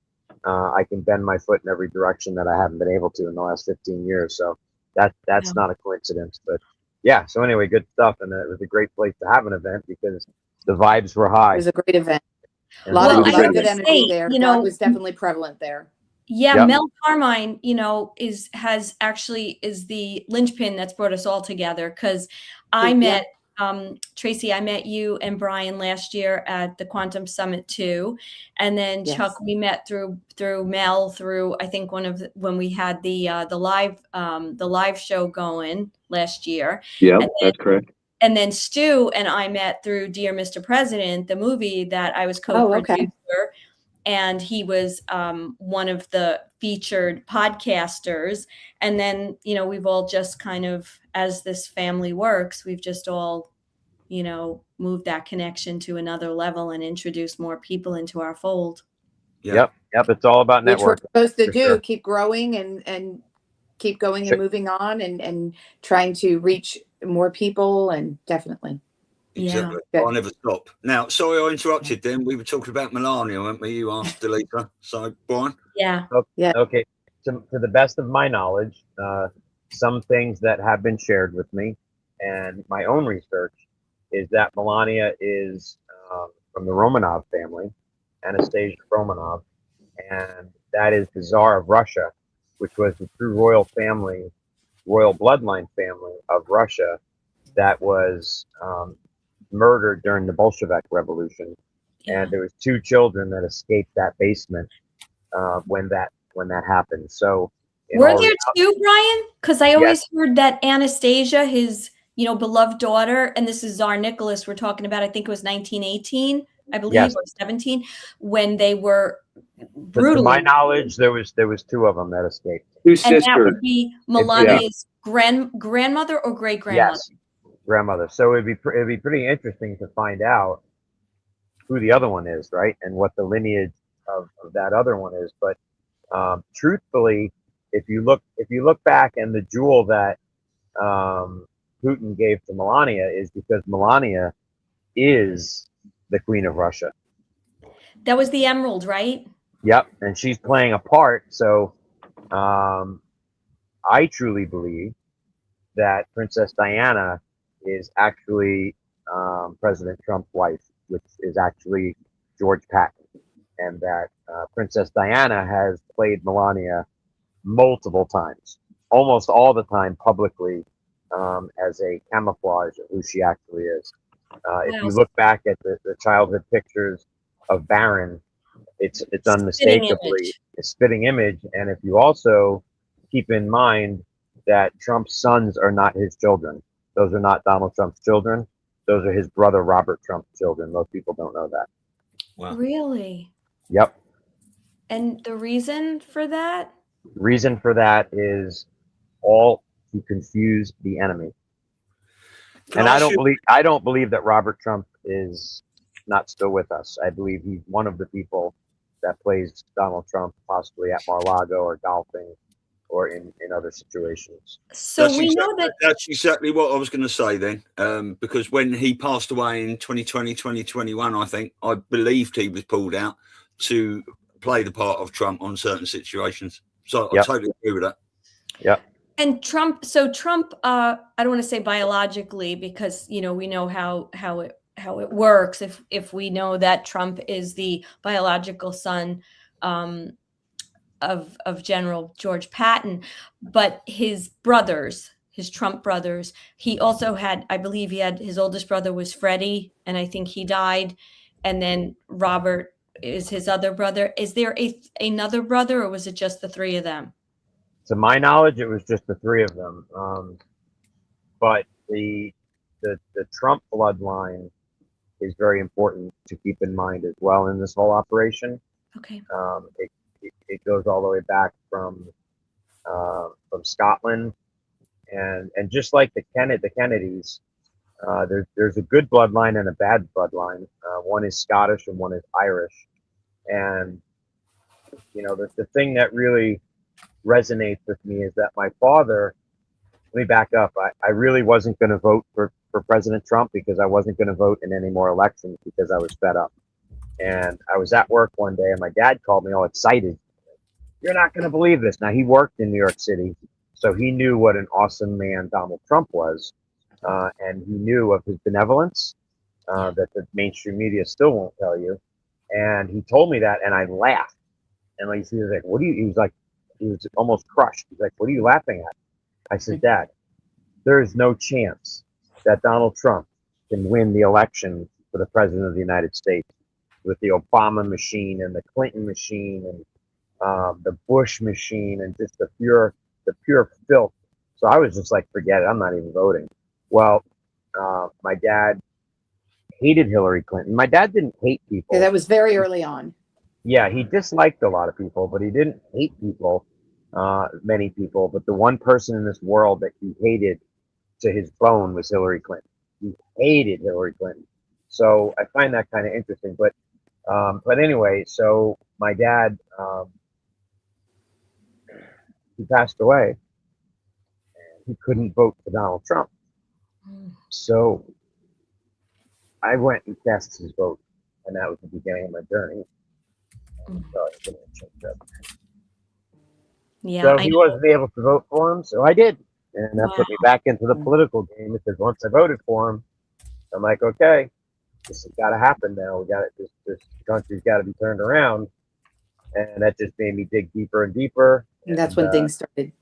I can bend my foot in every direction that I haven't been able to in the last 15 years. So that's not a coincidence. But yeah, so anyway, good stuff. And it was a great place to have an event because the vibes were high. It was a great event. And A lot of I good energy there. God was definitely prevalent there. Yeah, Mel Carmine, is the linchpin that's brought us all together, because I met Tracy, I met you and Brian last year at the Quantum Summit too, and then Chuck, we met through Mel, through I think when we had the live show going last year. Yeah, that's correct. And then Stu and I met through Dear Mr. President, the movie that I was co-producer. And he was one of the featured podcasters. And then, we've all just kind of, as this family works, we've just all, moved that connection to another level and introduced more people into our fold. Yep. It's all about networking. Which we're supposed to do, keep growing and keep going and moving on and trying to reach more people, and definitely. Exactly. Yeah. I'll never stop. Now, sorry I interrupted then. We were talking about Melania, weren't we? You asked Elisa. So, Brian? Yeah. Okay. To the best of my knowledge, some things that have been shared with me and my own research is that Melania is from the Romanov family, Anastasia Romanov, and that is the Tsar of Russia, which was the true royal bloodline family of Russia that was murdered during the Bolshevik Revolution, and there was 2 children that escaped that basement when that happened. So were there 2, Brian? Because I always heard that Anastasia, his beloved daughter, and this is Tsar Nicholas we're talking about, I think it was 1918, I believe, or 17, when they were brutally. To my knowledge, there was 2 of them that escaped. 2 sisters. And that would be Melania's grandmother or great grandmother. Yes. Grandmother. So it'd be pretty interesting to find out who the other one is, right, and what the lineage of that other one is. But truthfully, if you look back, and the jewel that Putin gave to Melania is because Melania is the Queen of Russia. That was the emerald, right? Yep, and she's playing a part. So I truly believe that Princess Diana is actually President Trump's wife, which is actually George Patton, and that Princess Diana has played Melania multiple times, almost all the time publicly, as a camouflage of who she actually is. If you look back at the childhood pictures of Barron, it's unmistakably a spitting image. And if you also keep in mind that Trump's sons are not his children. Those are not Donald Trump's children. Those are his brother Robert Trump's children. Most people don't know that. Wow. Really? Yep. And the reason for that? The reason for that is all to confuse the enemy. Can And I I ask don't believe that Robert Trump is not still with us. I believe he's one of the people that plays Donald Trump, possibly at Mar-a-Lago or golfing or in other situations. So we know that that's exactly what I was going to say then, because when he passed away in 2020, 2021, I think, I believed he was pulled out to play the part of Trump on certain situations. So I totally agree with that. Yeah. And Trump, I don't want to say biologically, because, you know, we know how it works. If we know that Trump is the biological son of General George Patton, but his Trump brothers, he also had, I believe his oldest brother was Freddie, and I think he died. And then Robert is his other brother. Is there another brother, or was it just the three of them? To my knowledge, it was just the three of them. But the Trump bloodline is very important to keep in mind as well in this whole operation. Okay. It goes all the way back from Scotland, and just like the Kennedys, there's a good bloodline and a bad bloodline. One is Scottish and one is Irish, and you know the thing that really resonates with me is that my father. Let me back up. I really wasn't going to vote for President Trump because I wasn't going to vote in any more elections because I was fed up. And I was at work one day and my dad called me all excited. You're not going to believe this. Now, he worked in New York City, so he knew what an awesome man Donald Trump was. And he knew of his benevolence that the mainstream media still won't tell you. And he told me that, and I laughed. And like, he was like, he was almost crushed. He's like, what are you laughing at? I said, Dad, there is no chance that Donald Trump can win the election for the president of the United States with the Obama machine and the Clinton machine and the Bush machine and just the pure filth. So I was just like, forget it. I'm not even voting. Well, my dad hated Hillary Clinton. My dad didn't hate people. Yeah, that was very early on. Yeah, he disliked a lot of people, but he didn't hate people. Many people, but the one person in this world that he hated to his bone was Hillary Clinton. He hated Hillary Clinton. So I find that kind of interesting. But anyway, so my dad, he passed away. And he couldn't vote for Donald Trump. So I went and cast his vote, and that was the beginning of my journey. Sorry, I'm gonna check that. Yeah. So he wasn't able to vote for him, so I did. And that put me back into the political game because once I voted for him, I'm like, okay, this has got to happen now. This country's got to be turned around. And that just made me dig deeper and deeper. And that's when things started.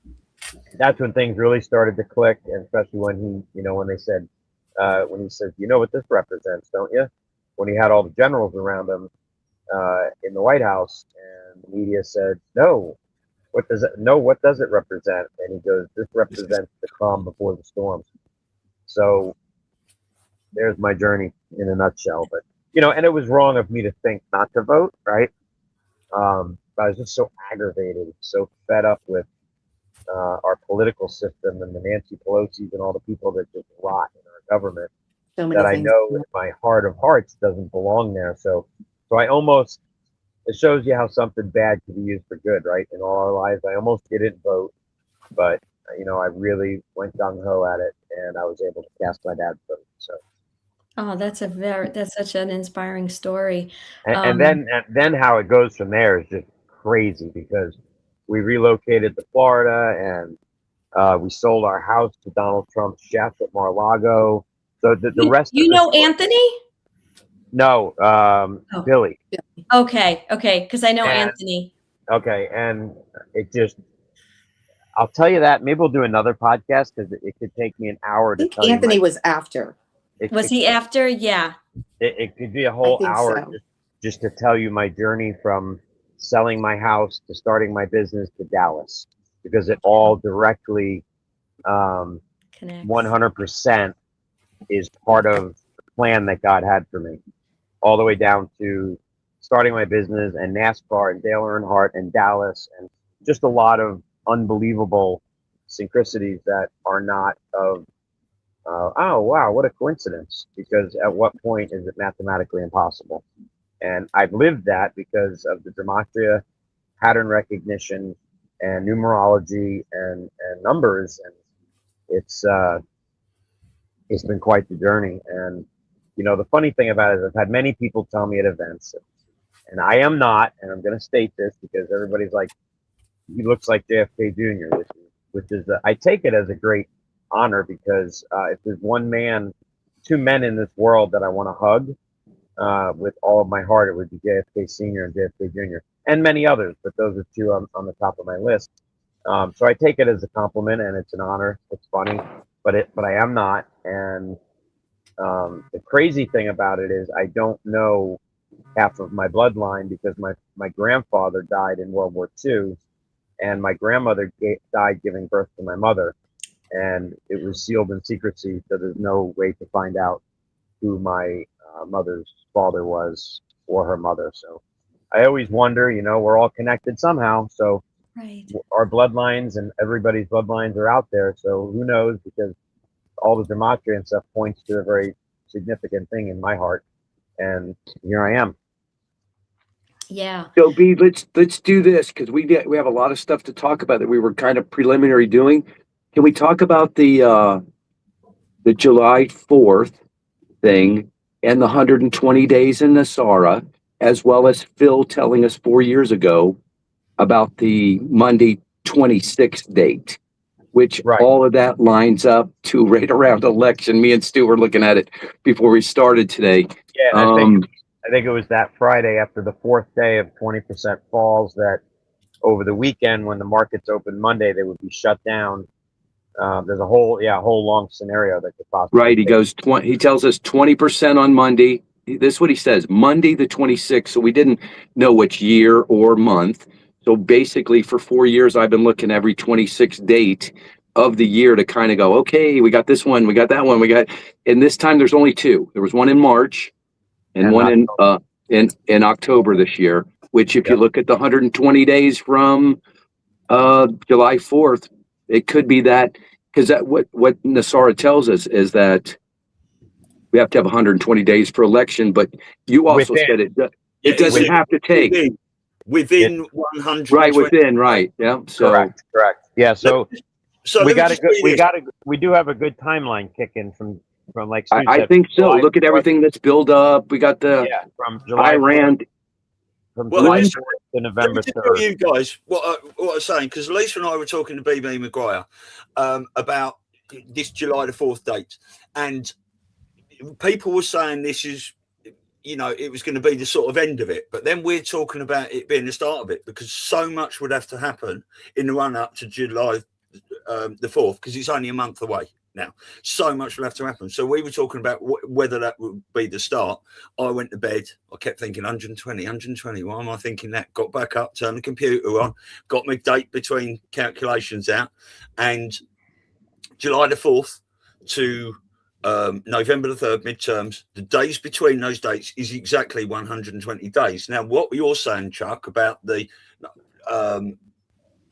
That's when things really started to click, and especially when when he said, you know what this represents, don't you? When he had all the generals around him in the White House, and the media said, no. What does it represent? And he goes, this represents the calm before the storm. So there's my journey in a nutshell. But, and it was wrong of me to think not to vote, right? But I was just so aggravated, so fed up with our political system and the Nancy Pelosi's and all the people that just rot in our government that I know in my heart of hearts doesn't belong there. So I almost... It shows you how something bad can be used for good, right? In all our lives, I almost didn't vote, but I really went gung ho at it, and I was able to cast my dad's vote. So, oh, that's such an inspiring story. And then how it goes from there is just crazy because we relocated to Florida, and we sold our house to Donald Trump's chef at Mar-a-Lago. So the rest. Anthony? No, Billy. Okay, because I know Anthony. Okay, and it just, I'll tell you that. Maybe we'll do another podcast because it could take me an hour to tell you. Anthony was after. Was he after? Yeah. It could be a whole hour so. just to tell you my journey from selling my house to starting my business to Dallas, because it all directly Connect. 100% is part of the plan that God had for me, all the way down to starting my business and NASCAR and Dale Earnhardt and Dallas and just a lot of unbelievable synchronicities that are not of, oh, wow, what a coincidence, because at what point is it mathematically impossible? And I've lived that because of the gematria, pattern recognition, and numerology and numbers. And it's been quite the journey. And, you know, the funny thing about it is I've had many people tell me at events, and I am not, and I'm going to state this because everybody's like, he looks like JFK Jr., which is I take it as a great honor, because if there's two men in this world that I want to hug with all of my heart, it would be JFK Sr. and JFK Jr. and many others, but those are two on the top of my list. So I take it as a compliment, and it's an honor. It's funny, but I am not. And the crazy thing about it is I don't know half of my bloodline, because my grandfather died in World War II, and my grandmother died giving birth to my mother, and it was sealed in secrecy, so there's no way to find out who my mother's father was or her mother. So I always wonder, you know, we're all connected somehow, so Right. our bloodlines and everybody's bloodlines are out there, so who knows, because all the gematria and stuff points to a very significant thing in my heart, and here I am. Yeah. So B, let's do this, because we have a lot of stuff to talk about that we were kind of preliminary doing. Can we talk about the July 4th thing and the 120 days in Nasara, as well as Phil telling us 4 years ago about the Monday 26th date, which Right. all of that lines up to right around election. Me and Stu were looking at it before we started today. Yeah, I think it was that Friday after the fourth day of 20% falls that over the weekend, when the markets open Monday, they would be shut down. There's a whole long scenario that could possibly. Right. He tells us 20% on Monday. This is what he says, Monday the 26th. So we didn't know which year or month. So basically for 4 years, I've been looking every 26th date of the year to kind of go, okay, we got this one, we got that one, and this time there's only two. There was one in March and one in October this year, which if you look at the 120 days from July 4th, it could be that, because that what Nasara tells us is that we have to have 120 days for election, but you also said it doesn't have to take. Within 100. Right, within, right. Yeah. So correct. Yeah, so we do have a good timeline kicking from like Stu I said, think so. July Look at everything that's built up. We got the from July Iran. From July 4th to November Let me 3rd. tell you guys what I was saying, because Lisa and I were talking to BB Maguire about this July the 4th date, and people were saying this is, you know, it was going to be the sort of end of it, but then we're talking about it being the start of it, because so much would have to happen in the run up to July the 4th, because it's only a month away now. So much will have to happen. So we were talking about whether that would be the start. I went to bed. I kept thinking 120. Why am I thinking that? Got back up, turned the computer on, got my date between calculations out, and July the 4th to November the 3rd, midterms, the days between those dates is exactly 120 days. Now, what you're saying, Chuck, about the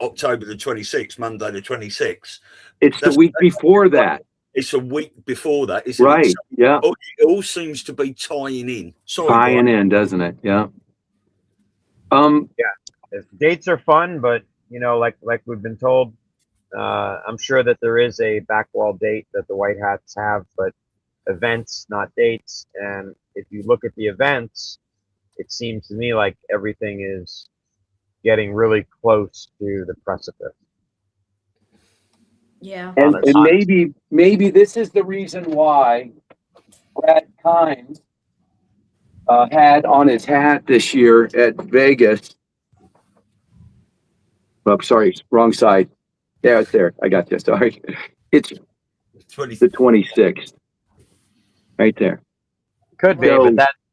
October the 26th, Monday the 26th. It's the week before that. It's a week before that, isn't right. it? So yeah. It all seems to be tying in. Tying in, doesn't it? Yeah. Dates are fun, but you know, like we've been told, I'm sure that there is a backwall date that the White Hats have, but events, not dates. And if you look at the events, it seems to me like everything is getting really close to the precipice. Yeah. And maybe this is the reason why Brad Kimes had on his hat this year at Vegas. Oh, sorry, wrong side. Yeah, it's there. I got you. Sorry. It's the 26th. Right there. Could be,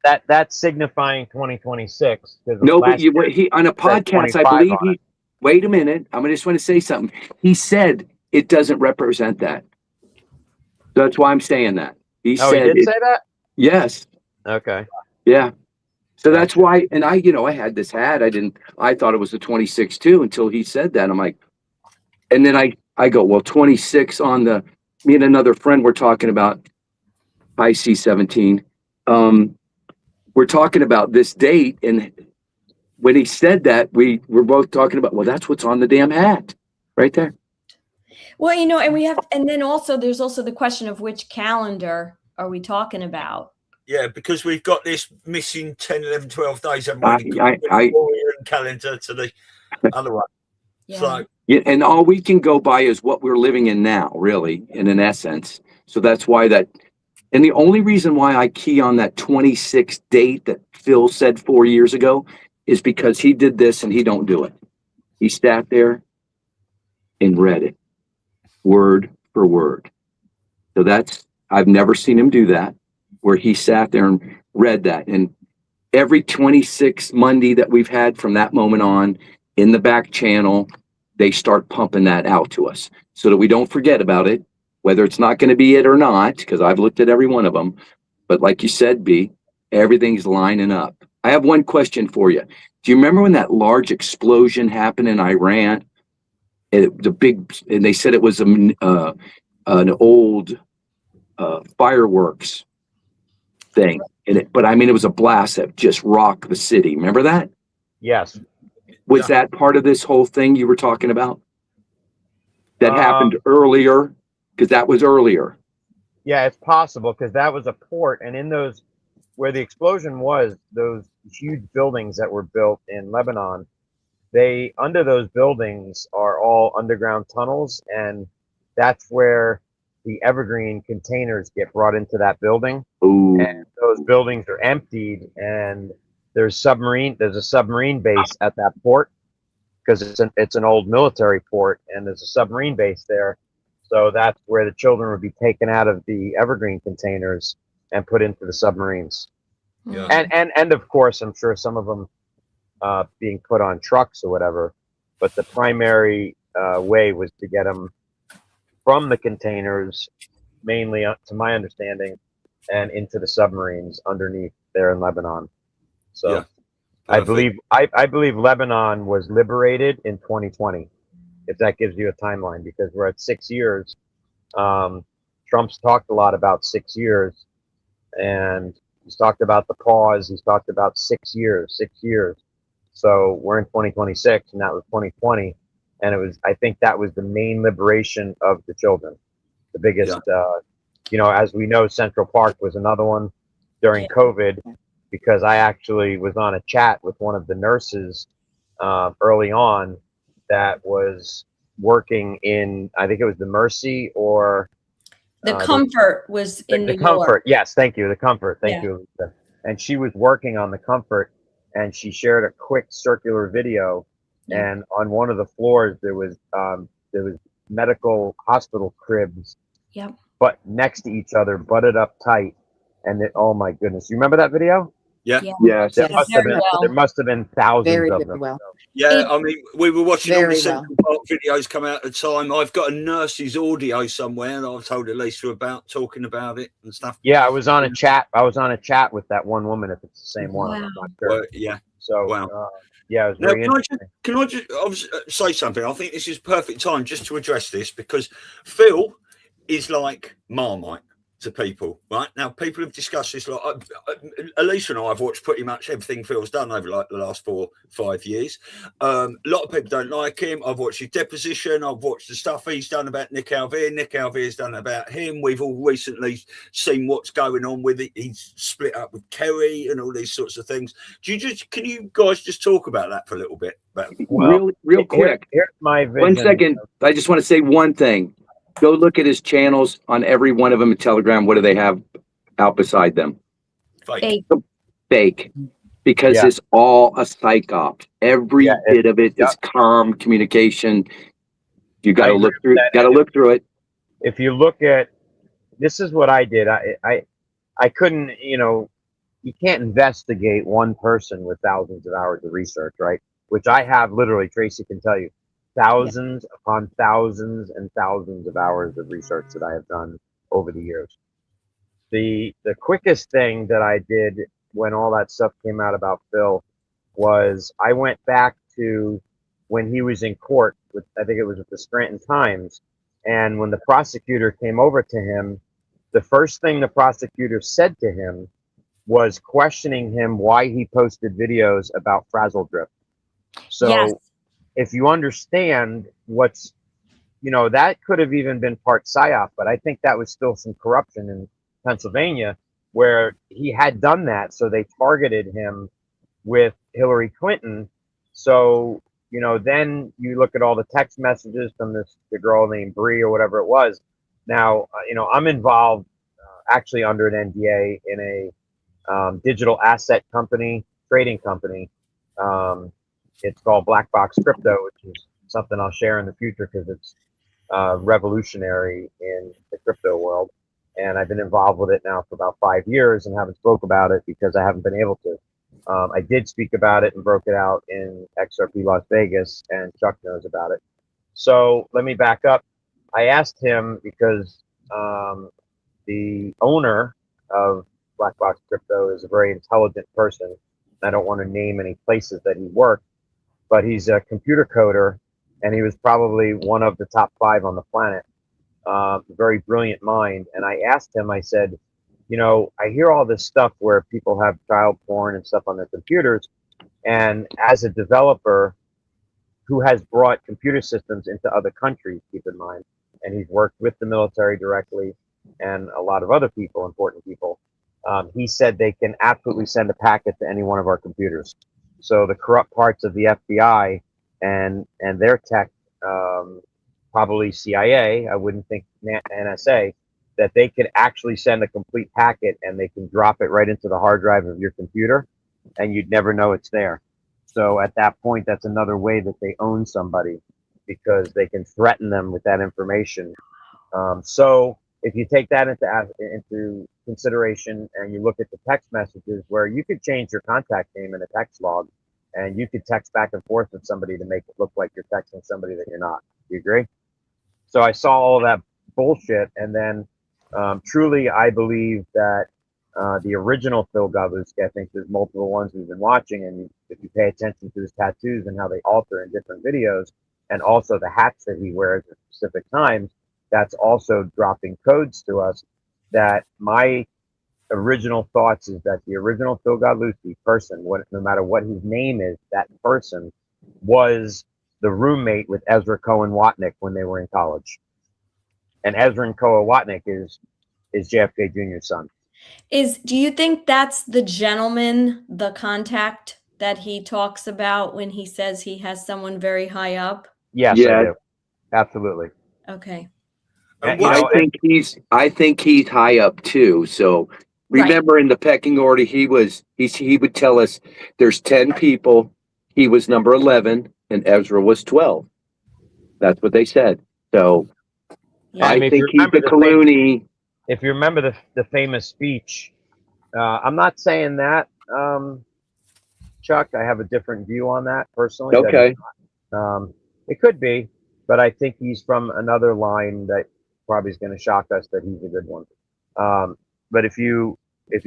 but that's signifying 2026. No, but he on a podcast, I believe he. Wait a minute. I just want to say something. He said it doesn't represent that. That's why I'm saying that. He Oh, said he did say that? yes. Okay. Yeah. So that's why, and I had this hat. I thought it was the 26 too until he said that. I'm like, and then I go, well, 26 on me and another friend were talking about IC17. We're talking about this date. And when he said that, we were both talking about, well, that's what's on the damn hat right there. Well, and then also there's also the question of which calendar are we talking about? Yeah, because we've got this missing 10, 11, 12 days. And calendar to the other one. Yeah. So, yeah, and all we can go by is what we're living in now, really, in an essence. So that's why and the only reason why I key on that 26 date that Phil said 4 years ago is because he did this and he don't do it. He sat there and read it word for word. So I've never seen him do that, where he sat there and read that. And every 26 Monday that we've had from that moment on in the back channel, they start pumping that out to us so that we don't forget about it, whether it's not going to be it or not, because I've looked at every one of them. But like you said, B, everything's lining up. I have one question for you. Do you remember when that large explosion happened in Iran? And they said it was an old fireworks thing. But I mean, it was a blast that just rocked the city. Remember that? Yes. Was that part of this whole thing you were talking about? That happened earlier? Because that was earlier. Yeah, it's possible because that was a port. And in those, where the explosion was, those huge buildings that were built in Lebanon, under those buildings are all underground tunnels. And that's where the evergreen containers get brought into that building. Ooh. And those buildings are emptied, and there's a submarine base at that port because it's an old military port, and there's a submarine base there. So that's where the children would be taken out of the evergreen containers and put into the submarines. Yeah. And of course, I'm sure some of them being put on trucks or whatever, but the primary way was to get them from the containers, mainly to my understanding, and into the submarines underneath there in Lebanon. So yeah. I believe Lebanon was liberated in 2020, if that gives you a timeline, because we're at 6 years. Trump's talked a lot about 6 years, and he's talked about the pause. He's talked about 6 years. So we're in 2026, and that was 2020. And I think that was the main liberation of the children. The biggest, as we know, Central Park was another one during COVID, because I actually was on a chat with one of the nurses early on that was working in, I think it was the Mercy or the Comfort was in the New Comfort. York. Yes, thank you, the Comfort. Thank you, Elisa. And she was working on the Comfort, and she shared a quick circular video. Yeah. And on one of the floors there was medical hospital cribs, but next to each other, butted up tight. And oh my goodness, you remember that video? Yeah. Yes. There must have been thousands of them. Well. Yeah, I mean, we were watching all the Central Park videos come out at the time. I've got a nurse's audio somewhere, and I've told Elisa about talking about it and stuff. Yeah, I was on a chat. With that one woman. If it's the same one, I'm not sure. Well, yeah. So yeah, it was very interesting. Can I just say something? I think this is perfect time just to address this, because Phil is like Marmite to people, right? Now, people have discussed this. Like Elisa and I have watched pretty much everything Phil's done over like the last 4 or 5 years. A lot of people don't like him. I've watched his deposition. I've watched the stuff he's done about Nick Alvear. Nick Alvear's done about him. We've all recently seen what's going on with it. He's split up with Kerry and all these sorts of things. Can you guys just talk about that for a little bit? Real quick. Here's my vision. 1 second. I just want to say one thing. Go look at his channels on every one of them in Telegram. What do they have out beside them? Fake. Because it's all a psych op. Every bit of it is calm communication. You got to look through. Look through it. If you look at, this is what I did. I couldn't. You can't investigate one person with thousands of hours of research, right? Which I have literally. Tracy can tell you. thousands upon thousands and thousands of hours of research that I have done over the years. The quickest thing that I did when all that stuff came out about Phil was I went back to when he was in court with, I think it was with the Scranton Times, and when the prosecutor came over to him, the first thing the prosecutor said to him was questioning him why he posted videos about frazzle drift. So Yes. if you understand what's, you know, that could have even been part psyop, but I think that was still some corruption in Pennsylvania where he had done that. So they targeted him with Hillary Clinton. So, you know, then you look at all the text messages from the girl named Bree or whatever it was. Now, you know, I'm involved actually under an NDA in a digital asset company, trading company. It's called Black Box Crypto, which is something I'll share in the future because it's revolutionary in the crypto world. And I've been involved with it now for about 5 years and haven't spoke about it because I haven't been able to. I did speak about it and broke it out in XRP Las Vegas, and Chuck knows about it. So let me back up. I asked him because the owner of Black Box Crypto is a very intelligent person. I don't want to name any places that he worked, but he's a computer coder, and he was probably one of the top 5 on the planet. Very brilliant mind. And I asked him, I said, you know, I hear all this stuff where people have child porn and stuff on their computers. And as a developer who has brought computer systems into other countries, keep in mind, and he's worked with the military directly and a lot of other people, important people, he said they can absolutely send a packet to any one of our computers. So the corrupt parts of the FBI and their tech, probably CIA, I wouldn't think NSA, that they could actually send a complete packet and they can drop it right into the hard drive of your computer and you'd never know it's there. So at that point, that's another way that they own somebody because they can threaten them with that information. So if you take that into consideration and you look at the text messages where you could change your contact name in a text log and you could text back and forth with somebody to make it look like you're texting somebody that you're not. Do you agree? So I saw all of that bullshit, and then truly I believe that the original Phil Godlewski, I think there's multiple ones we've been watching, and if you pay attention to his tattoos and how they alter in different videos, and also the hats that he wears at specific times, that's also dropping codes to us. That my original thoughts is that the original Phil Godlewski person, no matter what his name is, that person was the roommate with Ezra Cohen Watnick when they were in college. And Ezra and Cohen Watnick is JFK Jr.'s son. Do you think that's the gentleman, the contact that he talks about when he says he has someone very high up? Yes, yeah. I do. Absolutely. Okay. I think he's high up too. So remember, in the pecking order, he would tell us there's 10 people. He was number 11 and Ezra was 12. That's what they said. So yeah, I think he's the Clooney. If you remember the famous speech, I'm not saying that, Chuck. I have a different view on that personally. Okay. It could be, but I think he's from another line that probably is going to shock us that he's a good one. But if you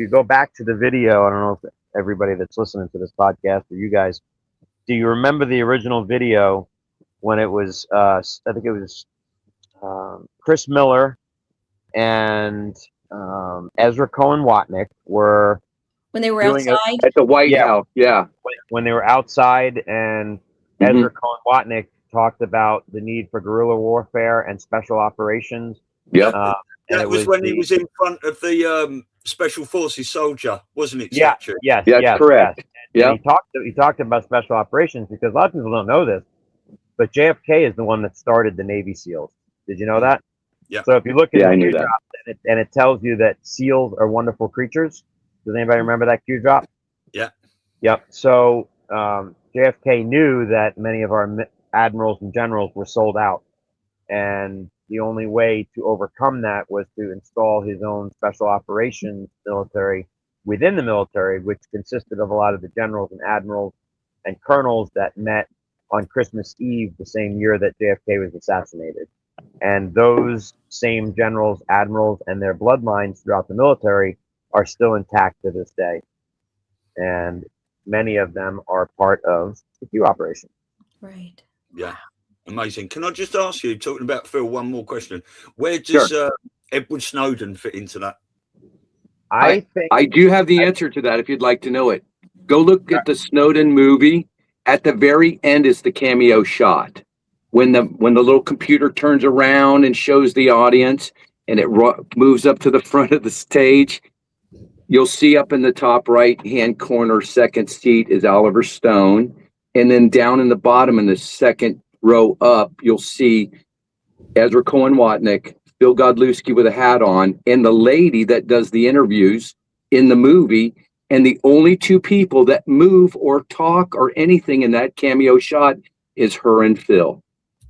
go back to the video, I don't know if everybody that's listening to this podcast or you guys, do you remember the original video when it was, I think it was Chris Miller and Ezra Cohen Watnick were when they were outside at the White House. Yeah, when they were outside, and Ezra Cohen Watnick talked about the need for guerrilla warfare and special operations. Yep. That was when he was in front of the special forces soldier, wasn't it? Yeah. Church? Yes. That's yes, correct. Yes. Yeah. He talked about special operations because a lot of people don't know this, but JFK is the one that started the Navy SEALs. Did you know that? Yeah. So if you look at I the knew Q drop and it tells you that SEALs are wonderful creatures. Does anybody remember that Q drop? Yeah. Yep. So JFK knew that many of our admirals and generals were sold out, and the only way to overcome that was to install his own special operations military within the military, which consisted of a lot of the generals and admirals and colonels that met on Christmas Eve, the same year that JFK was assassinated. And those same generals, admirals, and their bloodlines throughout the military are still intact to this day. And many of them are part of the Q operation. Right. Yeah. Amazing. Can I just ask you, talking about Phil, one more question? Where does Edward Snowden fit into that? I think I do have the answer to that if you'd like to know it. Go look at the Snowden movie. At the very end is the cameo shot. When the little computer turns around and shows the audience and it moves up to the front of the stage, you'll see up in the top right-hand corner, second seat is Oliver Stone. And then down in the bottom in the second row up, you'll see Ezra Cohen-Watnick, Bill Godlewski with a hat on, and the lady that does the interviews in the movie. And the only two people that move or talk or anything in that cameo shot is her and Phil.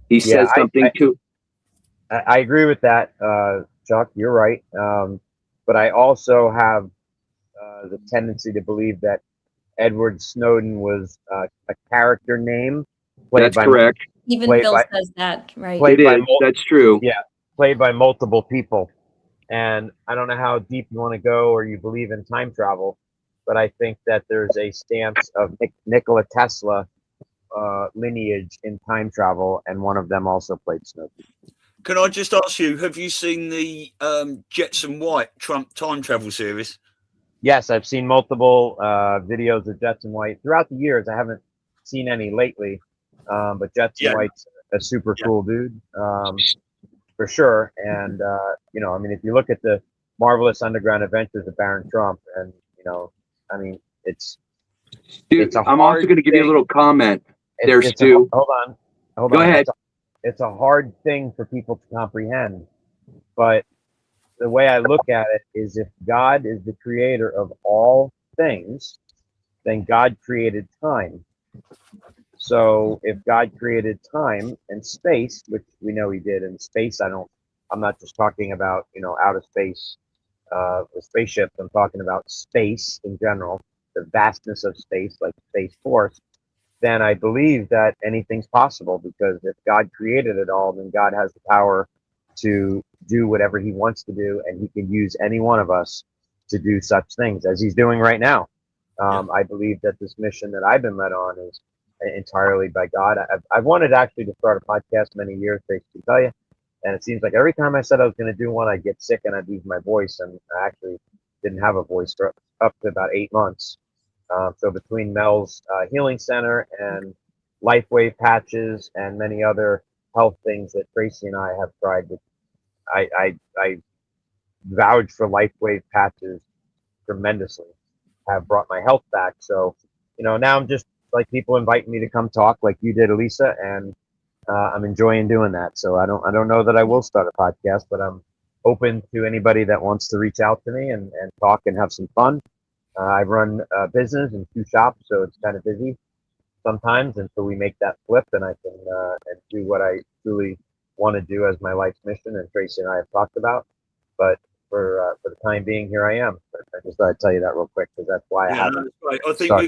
He says something I agree with that, Chuck. You're right. But I also have the tendency to believe that Edward Snowden was a character name. That's correct. Even Phil says that, right? That's true. Yeah, played by multiple people. And I don't know how deep you want to go or you believe in time travel, but I think that there's a stance of Nikola Tesla lineage in time travel, and one of them also played Snowden. Can I just ask you, have you seen the Jetson White Trump time travel series? Yes, I've seen multiple videos of Jetson White throughout the years. I haven't seen any lately, but Jetson White's a super cool dude, for sure. And you know, I mean, if you look at the marvelous underground adventures of Baron Trump, and you know, I mean, it's I'm also going to give you a little comment there, Stu. Hold on. Go ahead. It's a hard thing for people to comprehend, but the way I look at it is, if God is the creator of all things, then God created time. So if God created time and space, which we know he did, and space, I'm not just talking about, you know, outer space, with spaceships. I'm talking about space in general, the vastness of space, like Space Force. Then I believe that anything's possible, because if God created it all, then God has the power to do whatever he wants to do, and he can use any one of us to do such things as he's doing right now. I believe that this mission that I've been led on is entirely by God. I've wanted actually to start a podcast many years, Tracy can tell you, and it seems like every time I said I was going to do one, I'd get sick and I'd lose my voice, and I actually didn't have a voice for up to about 8 months. So between Mel's Healing Center and LifeWave patches and many other health things that Tracy and I have tried, I vouch for LifeWave patches tremendously, have brought my health back. So, you know, now I'm just like, people inviting me to come talk like you did, Elisa, and I'm enjoying doing that. So I don't know that I will start a podcast, but I'm open to anybody that wants to reach out to me and talk and have some fun. I run a business and 2 shops, so it's kind of busy sometimes until we make that flip, and I can and do what I truly want to do as my life's mission, and Tracy and I have talked about. But for the time being, here I am. But I just thought I'd tell you that real quick, because that's why I haven't. Right. I think we're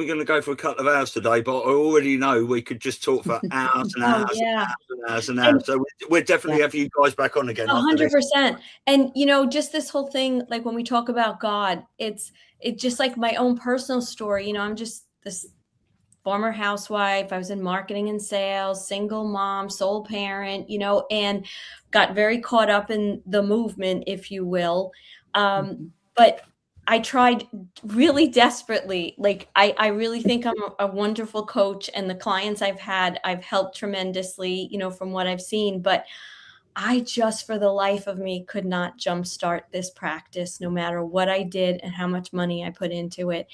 going to go for a couple of hours today, but I already know we could just talk for hours and hours and hours. So we'll definitely have you guys back on again. 100%. And you know, just this whole thing, like when we talk about God, it's just like my own personal story. You know, I'm just this former housewife. I was in marketing and sales, single mom, sole parent, you know, and got very caught up in the movement, if you will. But I tried really desperately. Like, I really think I'm a wonderful coach, and the clients I've had, I've helped tremendously, you know, from what I've seen. But I just, for the life of me, could not jumpstart this practice, no matter what I did and how much money I put into it.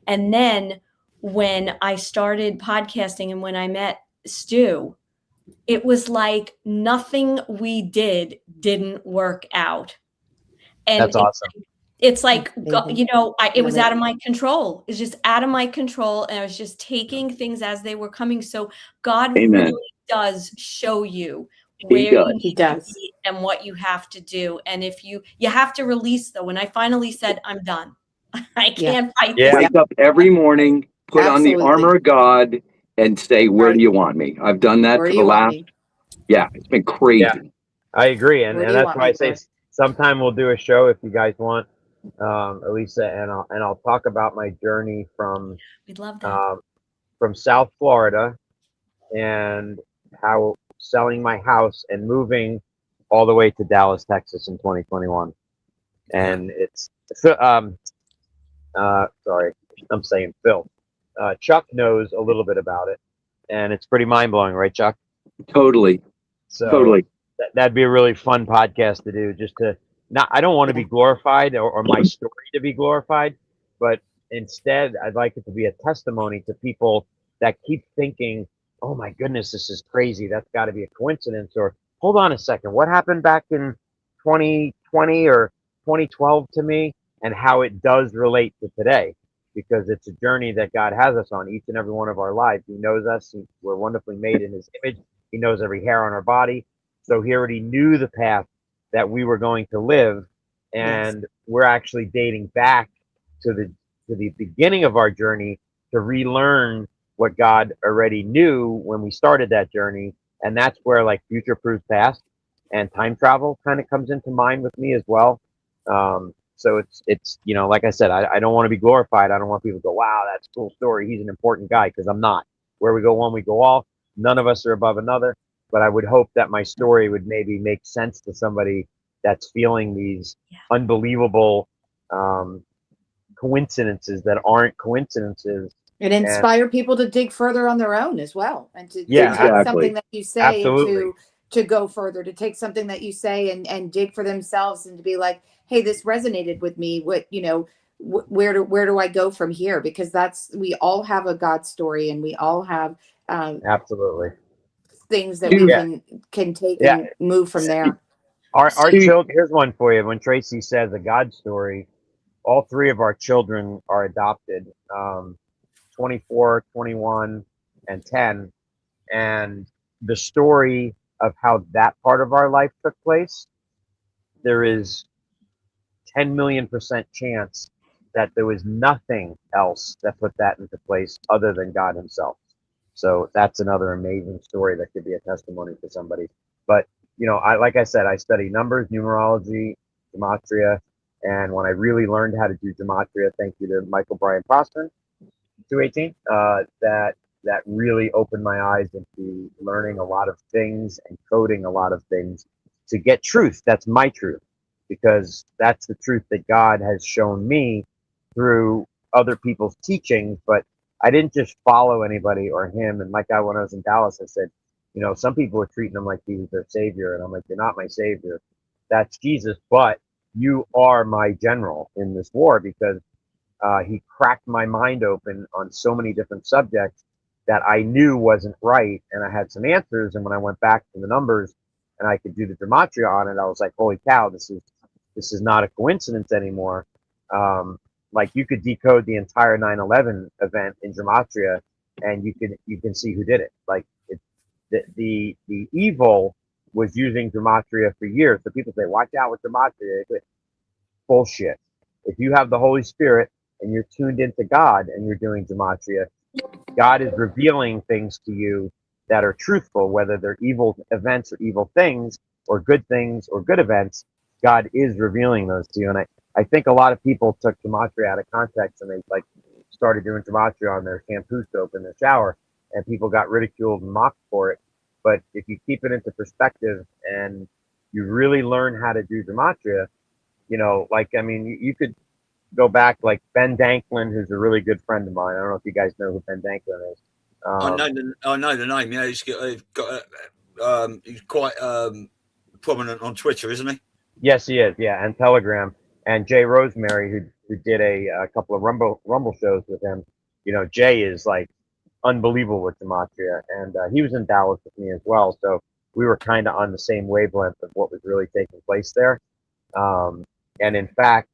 And then when I started podcasting and when I met Stu, it was like nothing we didn't work out. And that's awesome. It's like, you know, it was out of my control. It's just out of my control. And I was just taking things as they were coming. So God really does show you where he does and what you have to do. And if you have to release, though, when I finally said, I'm done, I can't fight this. Wake up every morning, put on the armor of God, and say, where Right. do you want me? I've done that Where for do the you want last, me? yeah, it's been crazy. Yeah. I agree, and Where do you that's want why I me, say Lord? sometime we'll do a show if you guys want, Elisa, and I'll talk about my journey We'd love that. from South Florida and how selling my house and moving all the way to Dallas, Texas in 2021, and it's sorry, I'm saying Phil. Chuck knows a little bit about it, and it's pretty mind blowing, right, Chuck? Totally. So Totally. that'd be a really fun podcast to do. Just to not, I don't want to be glorified or my story to be glorified, but instead, I'd like it to be a testimony to people that keep thinking, "Oh my goodness, this is crazy. That's got to be a coincidence." Or, "Hold on a second, what happened back in 2020 or 2012 to me?" And how it does relate to today, because it's a journey that God has us on each and every one of our lives. He knows us. We're wonderfully made in His image. He knows every hair on our body. So He already knew the path that we were going to live, and we're actually dating back to the beginning of our journey to relearn what God already knew when we started that journey. And that's where like future proof past and time travel kind of comes into mind with me as well. So it's like I said, I don't want to be glorified. I don't want people to go, "Wow, that's a cool story. He's an important guy," because I'm not. Where we go one, we go all. None of us are above another. But I would hope that my story would maybe make sense to somebody that's feeling these unbelievable coincidences that aren't coincidences. And inspire people to dig further on their own as well, and to take Exactly. something that you say Absolutely. and to go further, to take something that you say and dig for themselves, and to be like, "Hey, this resonated with me. What, where do I go from here?" Because we all have a God story, and we all have Absolutely. things that we can take and move from there. Our children. Here's one for you. When Tracy says a God story, all three of our children are adopted. 24, 21, and 10. And the story of how that part of our life took place, there is 10 million% chance that there was nothing else that put that into place other than God Himself. So that's another amazing story that could be a testimony to somebody. But, like I said, I study numbers, numerology, gematria. And when I really learned how to do gematria, thank you to Michael Brian Prosper, 218, that really opened my eyes into learning a lot of things and coding a lot of things to get truth. That's my truth, because that's the truth that God has shown me through other people's teachings. But I didn't just follow anybody or him. And like when I was in Dallas, I said, some people are treating him like he was their savior. And I'm like, "You're not my savior. That's Jesus. But you are my general in this war," because he cracked my mind open on so many different subjects that I knew wasn't right. And I had some answers. And when I went back to the numbers and I could do the gematria on it, I was like, "Holy cow, this is not a coincidence anymore." Like you could decode the entire 9/11 event in gematria, and you can see who did it. Like the evil was using gematria for years. So people say, "Watch out with gematria." Bullshit. If you have the Holy Spirit and you're tuned into God and you're doing gematria, God is revealing things to you that are truthful, whether they're evil events or evil things or good events. God is revealing those to you. And I think a lot of people took gematria out of context, and they started doing gematria on their shampoo soap in their shower, and people got ridiculed and mocked for it. But if you keep it into perspective and you really learn how to do gematria, you could go back, like Ben Danklin, who's a really good friend of mine. I don't know if you guys know who Ben Danklin is. I know the name. Yeah, he's quite prominent on Twitter, isn't he? Yes, he is. Yeah, and Telegram. And Jay Rosemary, who did a couple of Rumble shows with him. Jay is like unbelievable with gematria, and he was in Dallas with me as well. So we were kind of on the same wavelength of what was really taking place there. And in fact,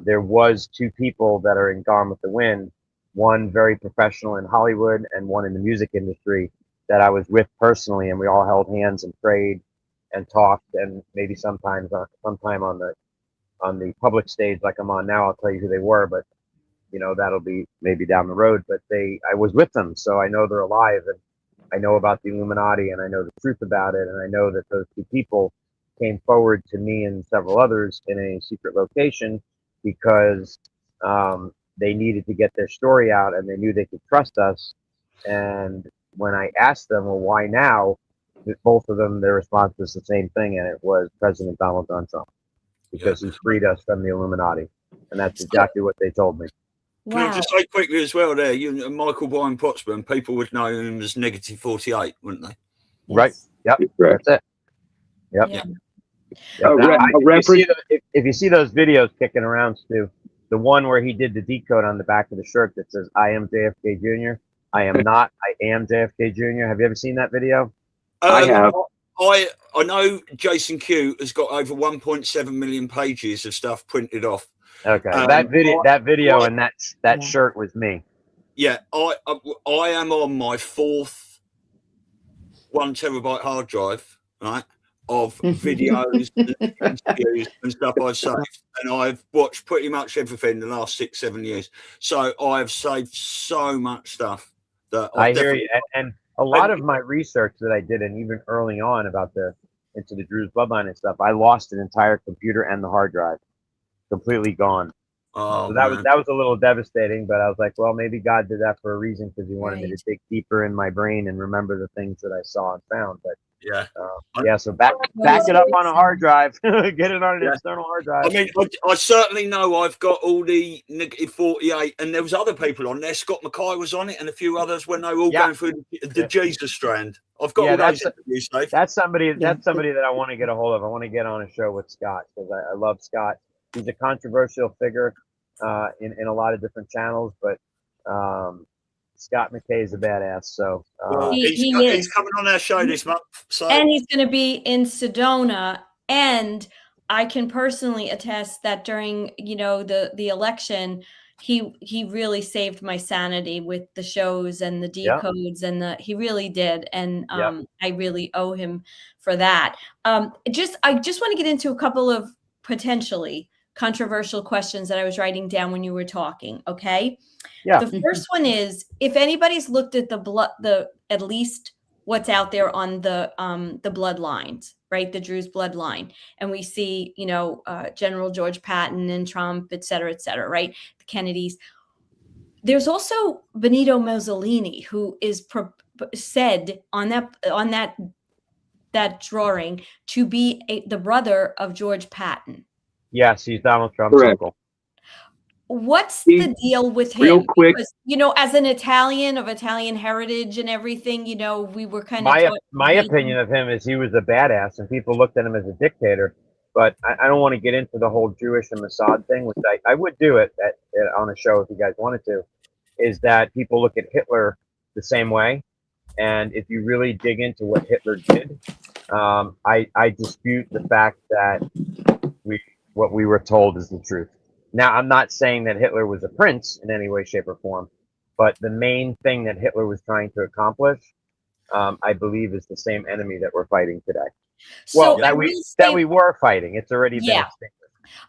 there was two people that are in Gone with the Wind, one very professional in Hollywood and one in the music industry that I was with personally, and we all held hands and prayed and talked, and maybe sometime on the public stage like I'm on now, I'll tell you who they were. But you know, that'll be maybe down the road, but I was with them, so I know they're alive, and I know about the Illuminati, and I know the truth about it, and I know that those two people came forward to me and several others in a secret location because they needed to get their story out, and they knew they could trust us. And when I asked them, well, why now? Both of them, their response was the same thing, and it was President Donald John Trump, because he freed us from the Illuminati, and that's exactly what they told me. Can I just say quickly as well there, you Michael Brian Potsman, people would know him as Negative 48, wouldn't they? Right. Yep. Correct. That's it. Yep. Yeah. If you see those videos kicking around, Stu, the one where he did the decode on the back of the shirt that says, I am JFK Jr. I am not, I am JFK Jr. Have you ever seen that video? I have. I know Jason Q has got over 1.7 million pages of stuff printed off. Okay, that video and that shirt was me. Yeah, I am on my 4th 1 terabyte hard drive, right, of videos and interviews and stuff I've saved, and I've watched pretty much everything in the last 6-7 years. So I've saved so much stuff that I hear you, and a lot of my research that I did, and even early on about into the Druze bloodline and stuff, I lost an entire computer and the hard drive, completely gone. Oh, so that was a little devastating, but I was like, well, maybe God did that for a reason, because he wanted me to dig deeper in my brain and remember the things that I saw and found. But yeah, so back it up on a hard drive, get it on an external hard drive. I mean, I certainly know I've got all the Negative 48, and there was other people on there. Scott McKay was on it, and a few others when they were all going through the Jesus strand. I've got all those interviews, Dave. That's somebody that I want to get a hold of. I want to get on a show with Scott, because I love Scott. He's a controversial figure in a lot of different channels, but Scott McKay is a badass. So he's coming on our show this month. So. And he's going to be in Sedona. And I can personally attest that during, the election, he really saved my sanity with the shows and the decodes and he really did. And I really owe him for that. I just want to get into a couple of potentially controversial questions that I was writing down when you were talking. Okay. Yeah. The first one is, if anybody's looked at at least what's out there on the bloodlines, right? The Druze bloodline. And we see, General George Patton and Trump, et cetera, right? The Kennedys. There's also Benito Mussolini, who is said on that drawing to be the brother of George Patton. Yes, he's Donald Trump's uncle. What's the deal with him? Real quick, because, as an Italian of Italian heritage and everything, we were kind of my opinion of him is he was a badass, and people looked at him as a dictator. But I don't want to get into the whole Jewish and Mossad thing, which I would do it on a show if you guys wanted to. Is that people look at Hitler the same way, and if you really dig into what Hitler did, I dispute the fact that what we were told is the truth. Now, I'm not saying that Hitler was a prince in any way, shape, or form, but the main thing that Hitler was trying to accomplish, I believe, is the same enemy that we're fighting today. So that we were fighting. It's already been extinguished.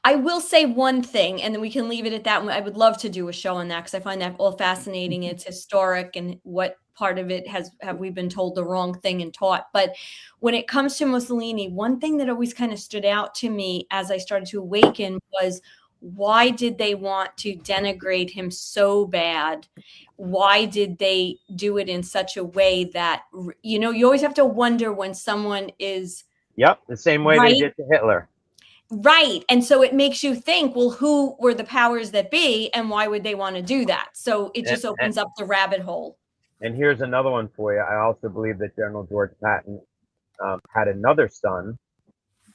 I will say one thing, and then we can leave it at that. I would love to do a show on that, because I find that all fascinating. It's historic, and what part of it have we been told the wrong thing and taught. But when it comes to Mussolini, one thing that always kind of stood out to me as I started to awaken was, why did they want to denigrate him so bad? Why did they do it in such a way that, you always have to wonder when someone is... Yep, the same way they did to Hitler. Right. And so it makes you think, well, who were the powers that be, and why would they want to do that? So it just opens up the rabbit hole. And here's another one for you. I also believe that General George Patton had another son,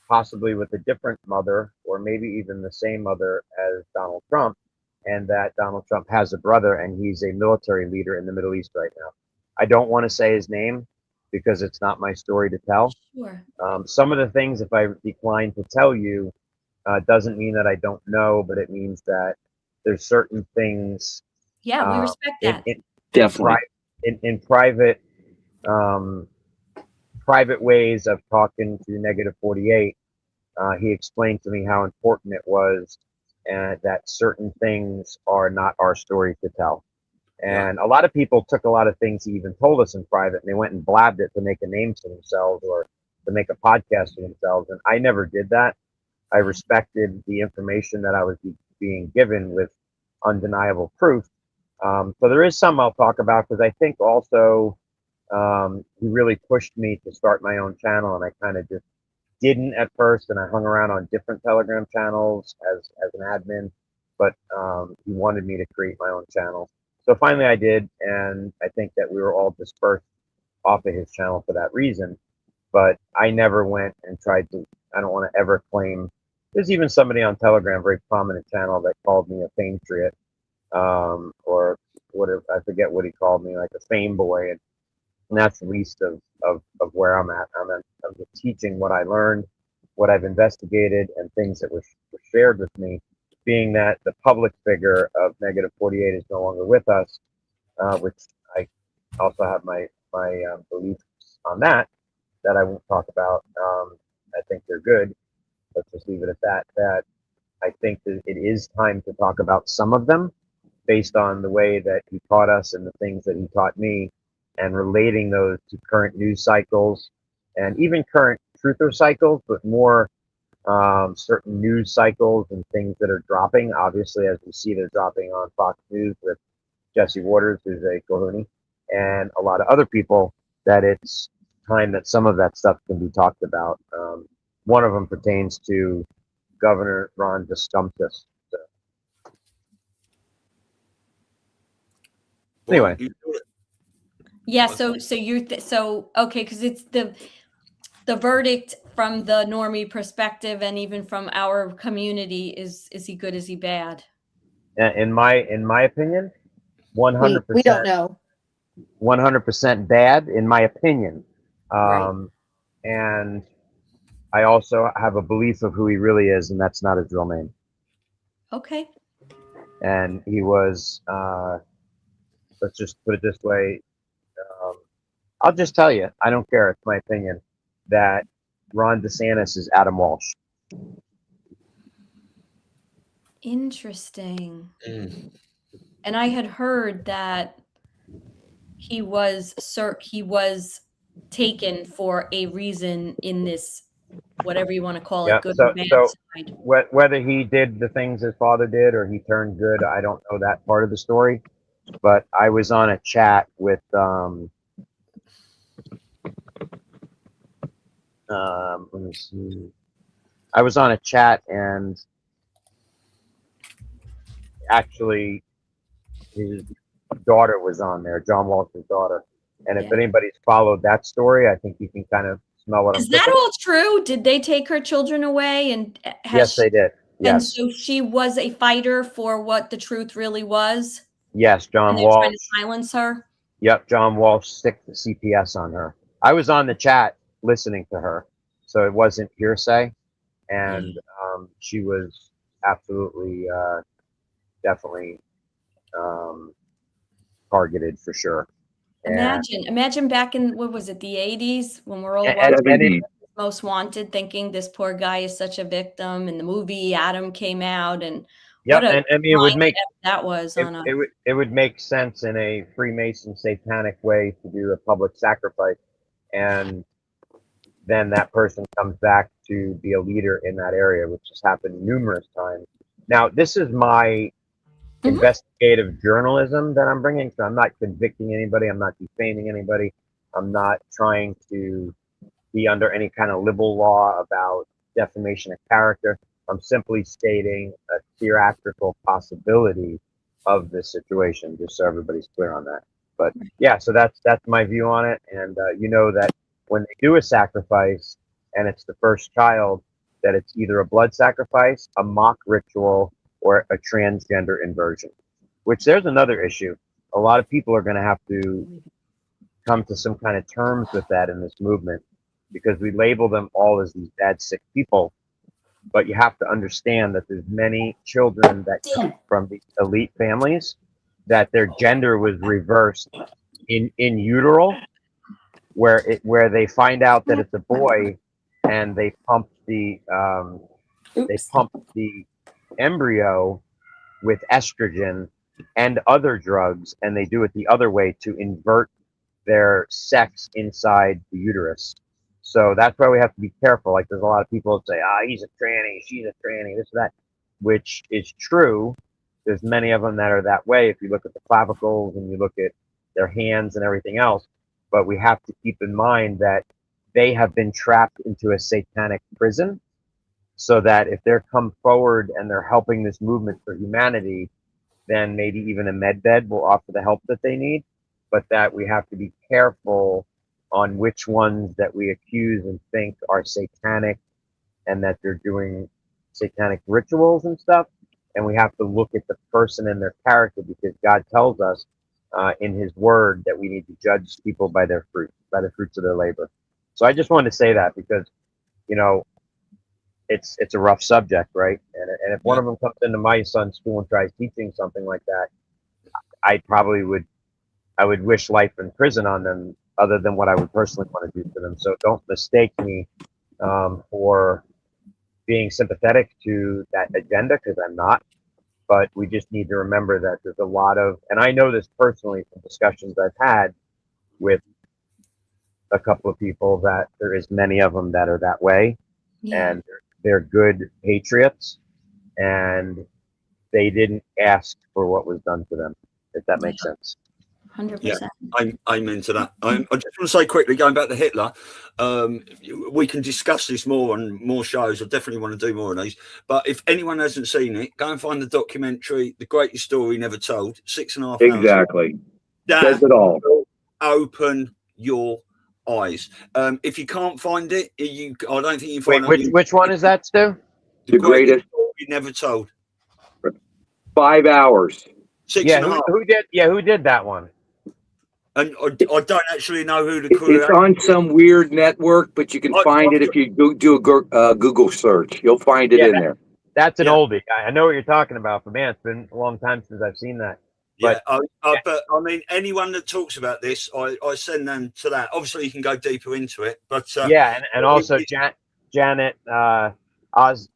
possibly with a different mother, or maybe even the same mother as Donald Trump, and that Donald Trump has a brother, and he's a military leader in the Middle East right now. I don't want to say his name because it's not my story to tell. Sure. Some of the things, if I decline to tell you, doesn't mean that I don't know, but it means that there's certain things. Yeah, we respect that. Definitely. In private ways of talking to Negative 48, he explained to me how important it was, and that certain things are not our story to tell. And a lot of people took a lot of things he even told us in private, and they went and blabbed it to make a name for themselves or to make a podcast for themselves. And I never did that. I respected the information that I was being given with undeniable proof. So there is some I'll talk about, because I think also he really pushed me to start my own channel, and I kind of just didn't at first, and I hung around on different Telegram channels as an admin, but he wanted me to create my own channel. So finally I did, and I think that we were all dispersed off of his channel for that reason. But I never went and tried to, I don't want to ever claim, there's even somebody on Telegram, very prominent channel, that called me a patriot, or whatever, I forget what he called me, like a fame boy, and that's the least of where I'm at. I'm just teaching what I learned, what I've investigated, and things that were shared with me. Being that the public figure of -48 is no longer with us, which I also have my beliefs on that I won't talk about. I think they're good. Let's just leave it at that. That I think that it is time to talk about some of them based on the way that he taught us and the things that he taught me, and relating those to current news cycles and even current truther cycles, but more certain news cycles and things that are dropping. Obviously, as we see, they're dropping on Fox News with Jesse Waters, who's a Kahuni, and a lot of other people, that it's time that some of that stuff can be talked about. One of them pertains to Governor Ron DeSantis. So. Anyway. Yeah, so okay, because it's the verdict from the normie perspective, and even from our community, is he good, is he bad? In my opinion, 100%. We don't know. 100% bad, in my opinion. Right. And I also have a belief of who he really is, and that's not his real name. Okay. And he was, let's just put it this way. I'll just tell you, I don't care, it's my opinion, that Ron DeSantis is Adam Walsh. Interesting. And I had heard that he was taken for a reason in this, whatever you want to call it, good or bad side. Whether he did the things his father did or he turned good, I don't know that part of the story. But I was on a chat with let me see. I was on a chat, and actually his daughter was on there, John Walsh's daughter. And if anybody's followed that story, I think you can kind of smell what I'm saying. Is that all true? Did they take her children away? And yes, they did. Yes. And so she was a fighter for what the truth really was? Yes, John and Walsh. Trying to silence her? Yep, John Walsh stick the CPS on her. I was on the chat listening to her, so it wasn't hearsay. And she was absolutely, definitely targeted for sure. Imagine back in, what was it, the 80s, when we're all watching Most Wanted, thinking this poor guy is such a victim, and the movie Adam came out, and yeah, and I mean, it would make that was it would make sense in a Freemason satanic way to do a public sacrifice, and then that person comes back to be a leader in that area, which has happened numerous times. Now, this is my investigative journalism that I'm bringing, so I'm not convicting anybody, I'm not defaming anybody, I'm not trying to be under any kind of liberal law about defamation of character. I'm simply stating a theatrical possibility of this situation, just so everybody's clear on that. But yeah, so that's my view on it. And you know that when they do a sacrifice and it's the first child, that it's either a blood sacrifice, a mock ritual, or a transgender inversion, which there's another issue. A lot of people are going to have to come to some kind of terms with that in this movement, because we label them all as these bad, sick people. But you have to understand that there's many children that come from these elite families that their gender was reversed in utero, where they find out that it's a boy, and they pump the embryo with estrogen and other drugs, and they do it the other way to invert their sex inside the uterus. So that's why we have to be careful. Like, there's a lot of people that say, he's a tranny, she's a tranny, this, that, which is true. There's many of them that are that way. If you look at the clavicles and you look at their hands and everything else, but we have to keep in mind that they have been trapped into a satanic prison, so that if they're come forward and they're helping this movement for humanity, then maybe even a med bed will offer the help that they need. But that we have to be careful on which ones that we accuse and think are satanic and that they're doing satanic rituals and stuff. And we have to look at the person and their character, because God tells us in his word that we need to judge people by their fruit, by the fruits of their labor. So I just wanted to say that, because, you know, it's a rough subject, right? And if one of them comes into my son's school and tries teaching something like that, I would wish life in prison on them, other than what I would personally want to do to them. So don't mistake me for being sympathetic to that agenda, because I'm not. But we just need to remember that there's a lot of, and I know this personally from discussions I've had with a couple of people, that there is many of them that are that way, and they're good patriots, and they didn't ask for what was done to them, if that makes sense. 100%. Yeah, I'm into that. I just want to say quickly, going back to Hitler, we can discuss this more on more shows. I definitely want to do more of these. But if anyone hasn't seen it, go and find the documentary, The Greatest Story Never Told, 6.5 hours. Exactly. That says it all. will open your eyes. If you can't find it, I don't think you find it. Which one is that, Stu? The Greatest Story Never Told. 5 hours. 6.5. Who did that one? And I don't actually know who the crew. It's on some weird network, but you can find it if you do a Google search. You'll find it in there. That's an oldie. I know what you're talking about, but man, it's been a long time since I've seen that. But, but I mean, anyone that talks about this, I send them to that. Obviously, you can go deeper into it, but and also Janet Oswald.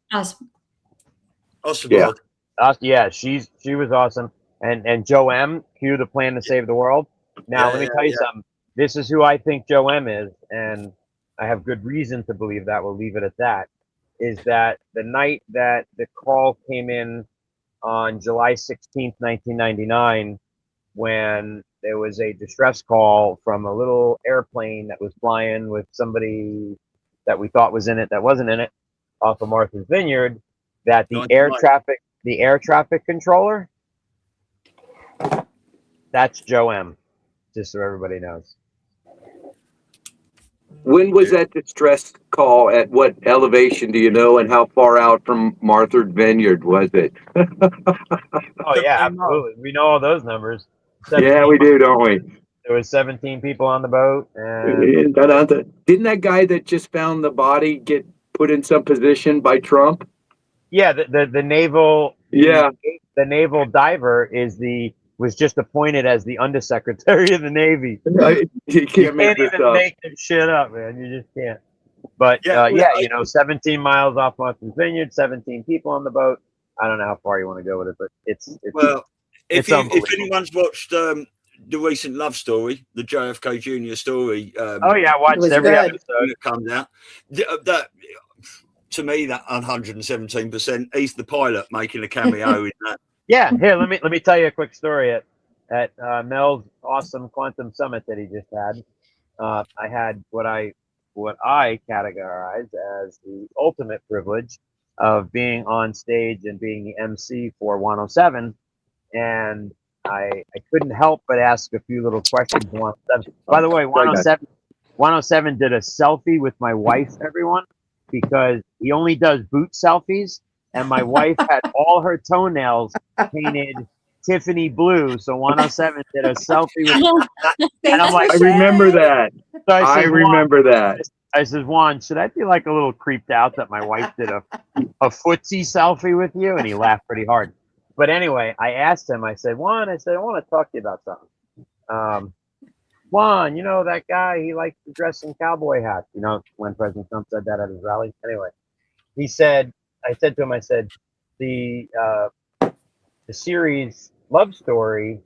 She was awesome, and Joe M. Q, the Plan to Save the World. Now, let me tell you something. This is who I think Joe M. is, and I have good reason to believe that. We'll leave it at that. Is that the night that the call came in on July 16th, 1999, when there was a distress call from a little airplane that was flying with somebody that we thought was in it that wasn't in it, off of Martha's Vineyard, that the air traffic controller, that's Joe M. Just so everybody knows. When was that distress call? At what elevation do you know, and how far out from Martha's Vineyard was it? Oh yeah, absolutely. We know all those numbers. Yeah, we do, don't we? There was 17 people on the boat, and didn't that guy that just found the body get put in some position by Trump? Yeah, the naval the naval diver was just appointed as the Undersecretary of the Navy. You can't even make this shit up, man. You just can't. But 17 miles off Martha's Vineyard, 17 people on the boat. I don't know how far you want to go with it, but it's if anyone's watched the recent Love Story, the JFK Jr. story. I watched every episode that comes out. That to me, that 117%. He's the pilot making a cameo in that. Yeah, here, let me tell you a quick story. At Mel's awesome quantum summit that he just had, I had what I categorize as the ultimate privilege of being on stage and being the MC for 107, and I couldn't help but ask a few little questions. 107. By the way, 107 did a selfie with my wife, everyone, because he only does boot selfies. And my wife had all her toenails painted Tiffany blue. So 107 did a selfie with her. And I'm like, I remember that. So I remember that. I said, Juan, should I be like a little creeped out that my wife did a footsie selfie with you? And he laughed pretty hard. But anyway, I asked him, I said, Juan, I want to talk to you about something. Juan, you know that guy, he likes to dress in cowboy hats. You know, when President Trump said that at his rally. Anyway, I said to him, the series Love Story,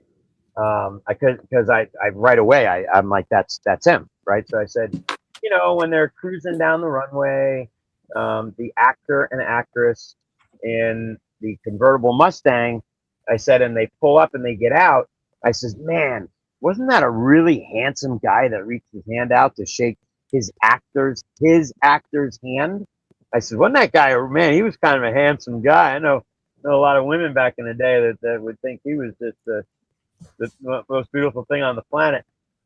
because I right away I'm like, that's him, right? So I said, you know, when they're cruising down the runway, the actor and actress in the convertible Mustang, I said, and they pull up and they get out, I says, man, wasn't that a really handsome guy that reached his hand out to shake his actor's hand? I said, wasn't that guy, man, he was kind of a handsome guy. I know a lot of women back in the day that would think he was just the most beautiful thing on the planet.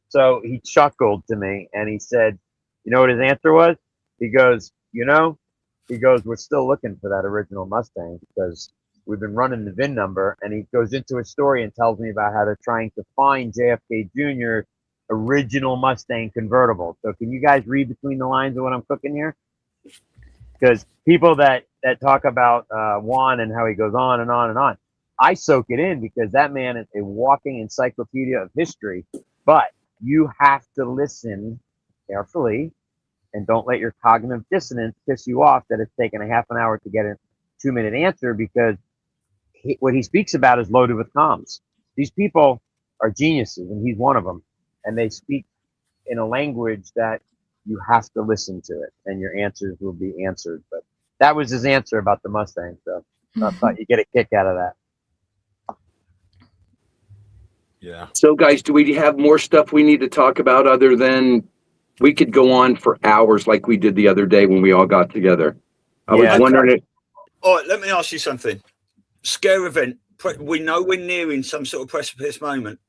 So he chuckled to me and he said, you know what his answer was? He goes, we're still looking for that original Mustang because we've been running the VIN number. And he goes into a story and tells me about how they're trying to find JFK Jr. original Mustang convertible. So can you guys read between the lines of what I'm cooking here? Because people that talk about Juan and how he goes on and on and on, I soak it in because that man is a walking encyclopedia of history. But you have to listen carefully and don't let your cognitive dissonance piss you off that it's taken a half an hour to get a 2-minute answer, because what he speaks about is loaded with comms. These people are geniuses, and he's one of them. And they speak in a language that you have to listen to it, and your answers will be answered. But that was his answer about the Mustang. So I thought you get a kick out of that. Yeah. So, guys, do we have more stuff we need to talk about other than we could go on for hours like we did the other day when we all got together? I was wondering. All right, let me ask you something. Scare event. We know we're nearing some sort of precipice moment.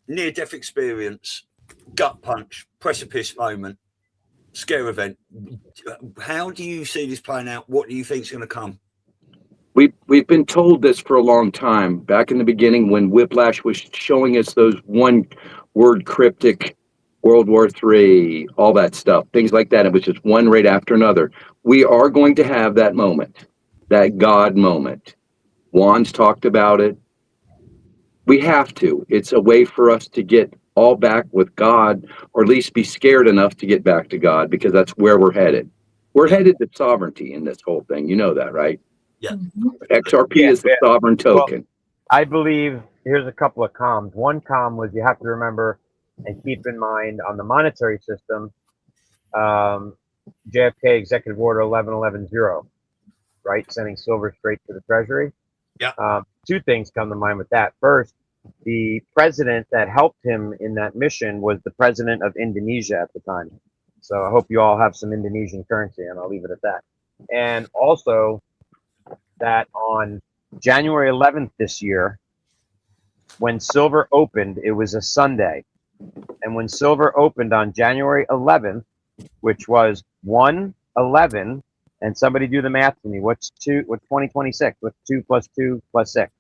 Near-death experience, gut punch, precipice moment, scare event. How do you see this playing out? What do you think is going to come? We've been told this for a long time. Back in the beginning, when Whiplash was showing us those one-word cryptic World War III, all that stuff, things like that. It was just one right after another. We are going to have that moment, that God moment. Juan's talked about it. We have to. It's a way for us to get all back with God, or at least be scared enough to get back to God, because that's where we're headed. We're headed to sovereignty in this whole thing. You know that, right? Yeah. XRP is the sovereign token. Well, I believe here's a couple of comms. One comm was, you have to remember and keep in mind on the monetary system, JFK Executive Order 11110, right? Sending silver straight to the Treasury. Yeah. Two things come to mind with that. First, the president that helped him in that mission was the president of Indonesia at the time. So I hope you all have some Indonesian currency, and I'll leave it at that. And also that on January 11th this year, when silver opened, it was a Sunday. And when silver opened on January 11th, which was 1/11, and somebody do the math for me, what's 2026? What's 2 plus 2 plus 6?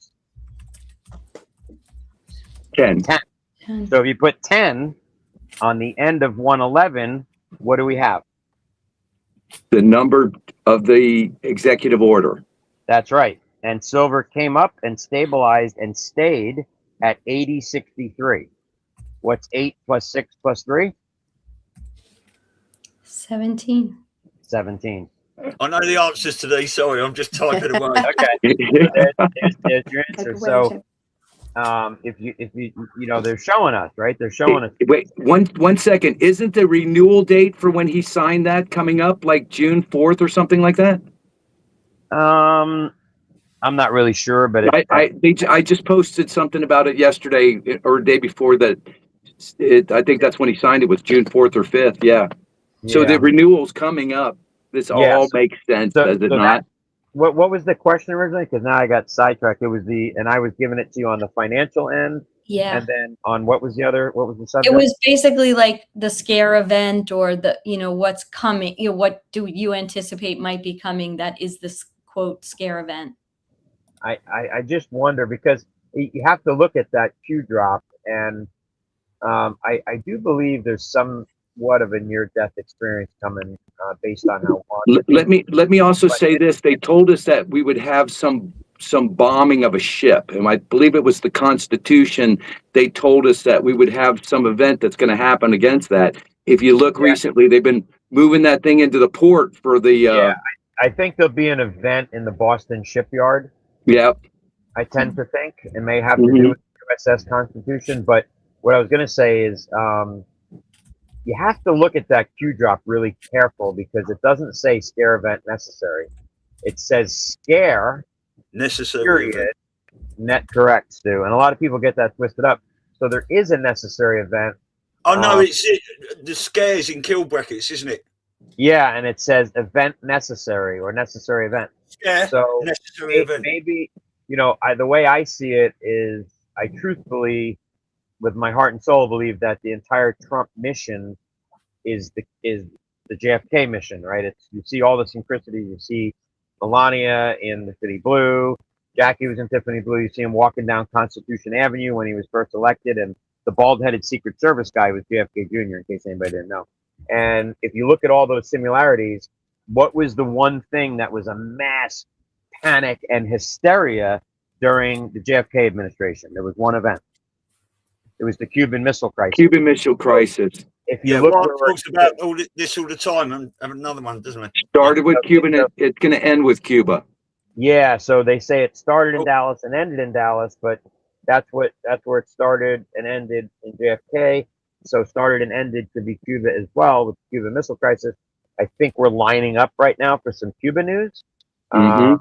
10. 10. So if you put 10 on the end of 1/11, what do we have? The number of the executive order. That's right. And silver came up and stabilized and stayed at 80.63. What's 8 plus 6 plus 3? 17. 17. I know the answers to these. Sorry, I'm just typing away. Okay. There's your answer. So if you know, they're showing us, right? They're showing us. Wait, one second. Isn't the renewal date for when he signed that coming up like June 4th or something like that? I'm not really sure, but I just posted something about it yesterday or the day before that. I think that's when he signed it, was June 4th or 5th. Yeah. So the renewal's coming up. This all makes sense, does it not? What was the question originally? Because now I got sidetracked. It was and I was giving it to you on the financial end. Yeah. And then on what was the subject? It was basically like the scare event, or the, what's coming, what do you anticipate might be coming that is this quote scare event? I just wonder, because you have to look at that Q drop, and I do believe there's somewhat of a near-death experience coming based on how long. Let me also say this. They told us that we would have some bombing of a ship, and I believe it was the Constitution. They told us that we would have some event that's going to happen against that. If you look recently, they've been moving that thing into the port for the I think there'll be an event in the Boston shipyard. Yep. I tend to think it may have to do with the USS Constitution. But what I was going to say is you have to look at that Q drop really careful, because it doesn't say scare event necessary. It says scare Necessary period. event. Net correct, Stu. And a lot of people get that twisted up. So there is a necessary event. Oh no, it's the scares in kill brackets, isn't it? Yeah, and it says event necessary or necessary event. Yeah, so necessary event. Maybe, you know, the way I see it is, I truthfully, with my heart and soul, believe that the entire Trump mission is the JFK mission, right? It's, you see all the synchronicities. You see Melania in the city blue. Jackie was in Tiffany blue. You see him walking down Constitution Avenue when he was first elected, and the bald-headed Secret Service guy was JFK Jr., in case anybody didn't know. And if you look at all those similarities, what was the one thing that was a mass panic and hysteria during the JFK administration? There was one event. It was the Cuban Missile Crisis. Cuban Missile Crisis. If you look, Mark talks about all this all the time, and have another one, doesn't it? Started with Cuba, and it's going to end with Cuba. Yeah, so they say it started in Dallas and ended in Dallas, but that's where it started and ended in JFK. So started and ended could be Cuba as well with the Cuban Missile Crisis. I think we're lining up right now for some Cuba news. A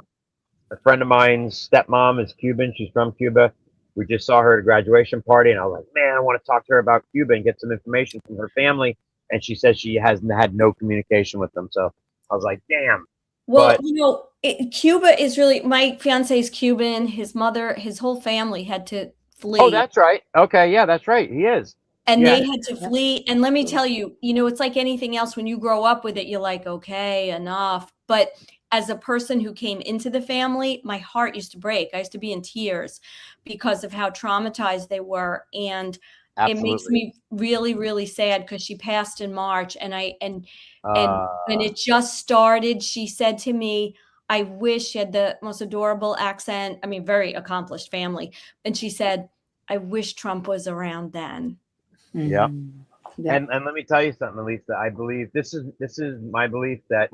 friend of mine's stepmom is Cuban. She's from Cuba. We just saw her at a graduation party, and I was like, man, I want to talk to her about Cuba and get some information from her family. And she says she hasn't had no communication with them. So I was like, damn. Well, you know, Cuba is really, my fiance is Cuban. His mother, his whole family had to flee. Oh, that's right. Okay, yeah, that's right. He is. And they had to flee. And let me tell you, you know, it's like anything else. When you grow up with it, you're like, okay, enough. But as a person who came into the family, my heart used to break. I used to be in tears because of how traumatized they were. And it makes me really, really sad, because she passed in March, and when it just started, she said to me, I wish, she had the most adorable accent. I mean, very accomplished family. And she said, I wish Trump was around then. Yeah. And let me tell you something, Elisa. I believe this is my belief, that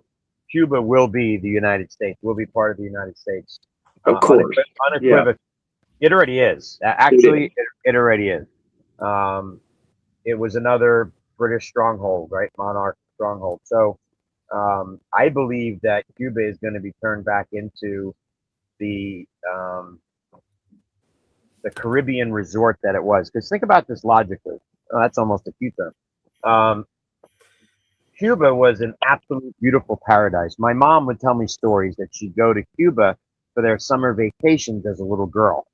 Cuba will be the United States, will be part of the United States. Of course. Unequivocally. Yeah. It already is. Actually, it already is. It was another British stronghold, right? Monarch stronghold. So I believe that Cuba is going to be turned back into the Caribbean resort that it was. Because think about this logically. Oh, that's almost a cute term. Cuba was an absolute beautiful paradise. My mom would tell me stories that she'd go to Cuba for their summer vacations as a little girl.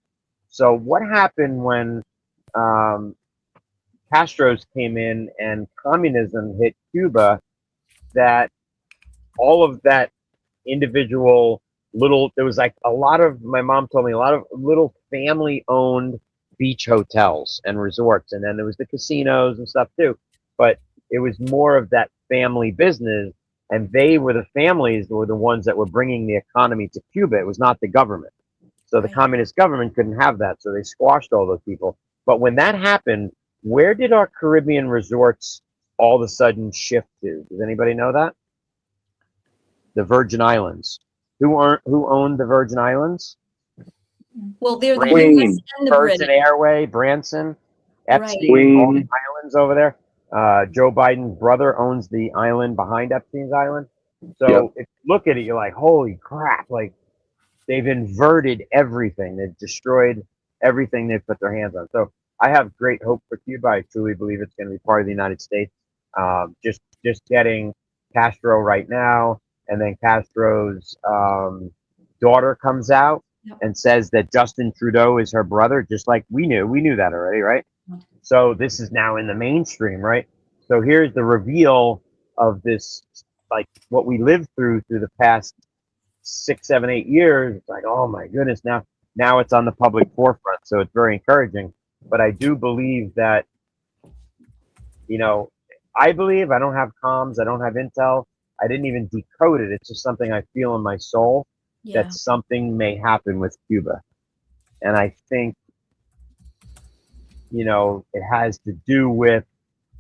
So what happened when Castro's came in and communism hit Cuba, that all of that individual little, there was like a lot of, my mom told me, a lot of little family-owned beach hotels and resorts, and then there was the casinos and stuff too, but it was more of that family business, and they were the families that were the ones that were bringing the economy to Cuba. It was not the government. So the communist government couldn't have that, so they squashed all those people. But when that happened, where did our Caribbean resorts all of a sudden shift to? Does anybody know that? The Virgin Islands. Who owned the Virgin Islands? Well, they're the Queen. US and the Virgin British. Airway, Branson, Epstein, Queen. all the islands over there. Joe Biden's brother owns the island behind Epstein's island. So if you look at it, you're like, holy crap, like they've inverted everything. They've destroyed everything they've put their hands on. So I have great hope for Cuba. I truly believe it's going to be part of the United States. Just getting Castro right now, and then Castro's daughter comes out and says that Justin Trudeau is her brother, just like we knew that already, right? So this is now in the mainstream, right? So here's the reveal of this, like what we lived through the past 6, 7, 8 years. It's like, oh my goodness, now it's on the public forefront. So it's very encouraging. But I do believe that, you know, I don't have comms, I don't have intel, I didn't even decode it. It's just something I feel in my soul that something may happen with Cuba. And I think, you know, it has to do with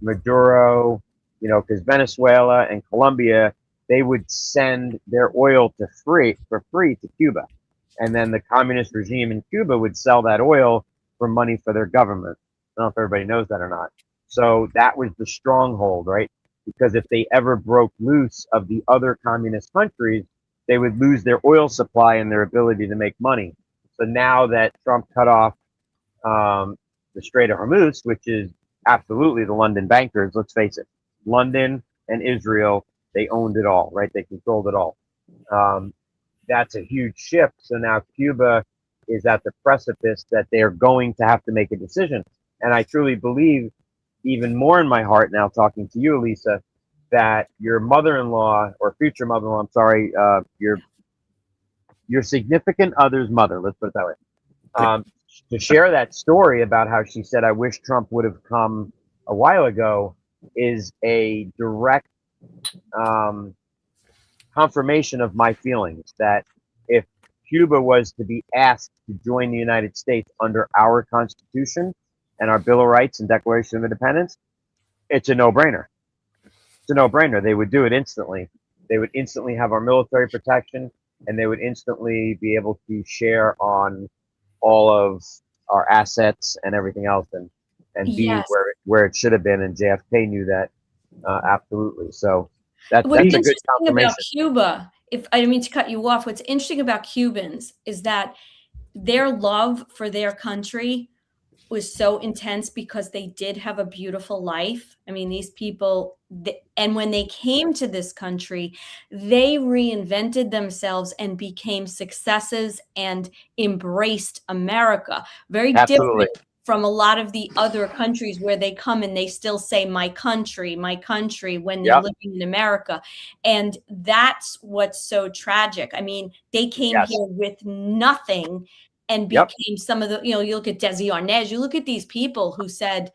Maduro, you know, because Venezuela and Colombia they would send their oil for free to Cuba. And then the communist regime in Cuba would sell that oil for money for their government. I don't know if everybody knows that or not. So that was the stronghold, right? Because if they ever broke loose of the other communist countries, they would lose their oil supply and their ability to make money. So now that Trump cut off the Strait of Hormuz, which is absolutely the London bankers, let's face it, London and Israel, they owned it all, right? They controlled it all. That's a huge shift. So now Cuba is at the precipice that they're going to have to make a decision. And I truly believe, even more in my heart now, talking to you, Elisa, that your mother-in-law or future mother-in-law, I'm sorry, your significant other's mother, let's put it that way, to share that story about how she said, I wish Trump would have come a while ago, is a direct confirmation of my feelings that if Cuba was to be asked to join the United States under our Constitution and our Bill of Rights and Declaration of Independence, it's a no-brainer. It's a no-brainer. They would do it instantly. They would instantly have our military protection, and they would instantly be able to share on all of our assets and everything else, and be Yes. where it should have been. And JFK knew that absolutely. So that's a good interesting confirmation. about Cuba, if I didn't mean to cut you off, what's interesting about Cubans is that their love for their country was so intense because they did have a beautiful life. I mean, these people, and when they came to this country, they reinvented themselves and became successes and embraced America. Very Absolutely. different from a lot of the other countries where they come and they still say my country when they're living in America. And that's what's so tragic. I mean, they came here with nothing and became some of the, you look at Desi Arnaz, you look at these people who said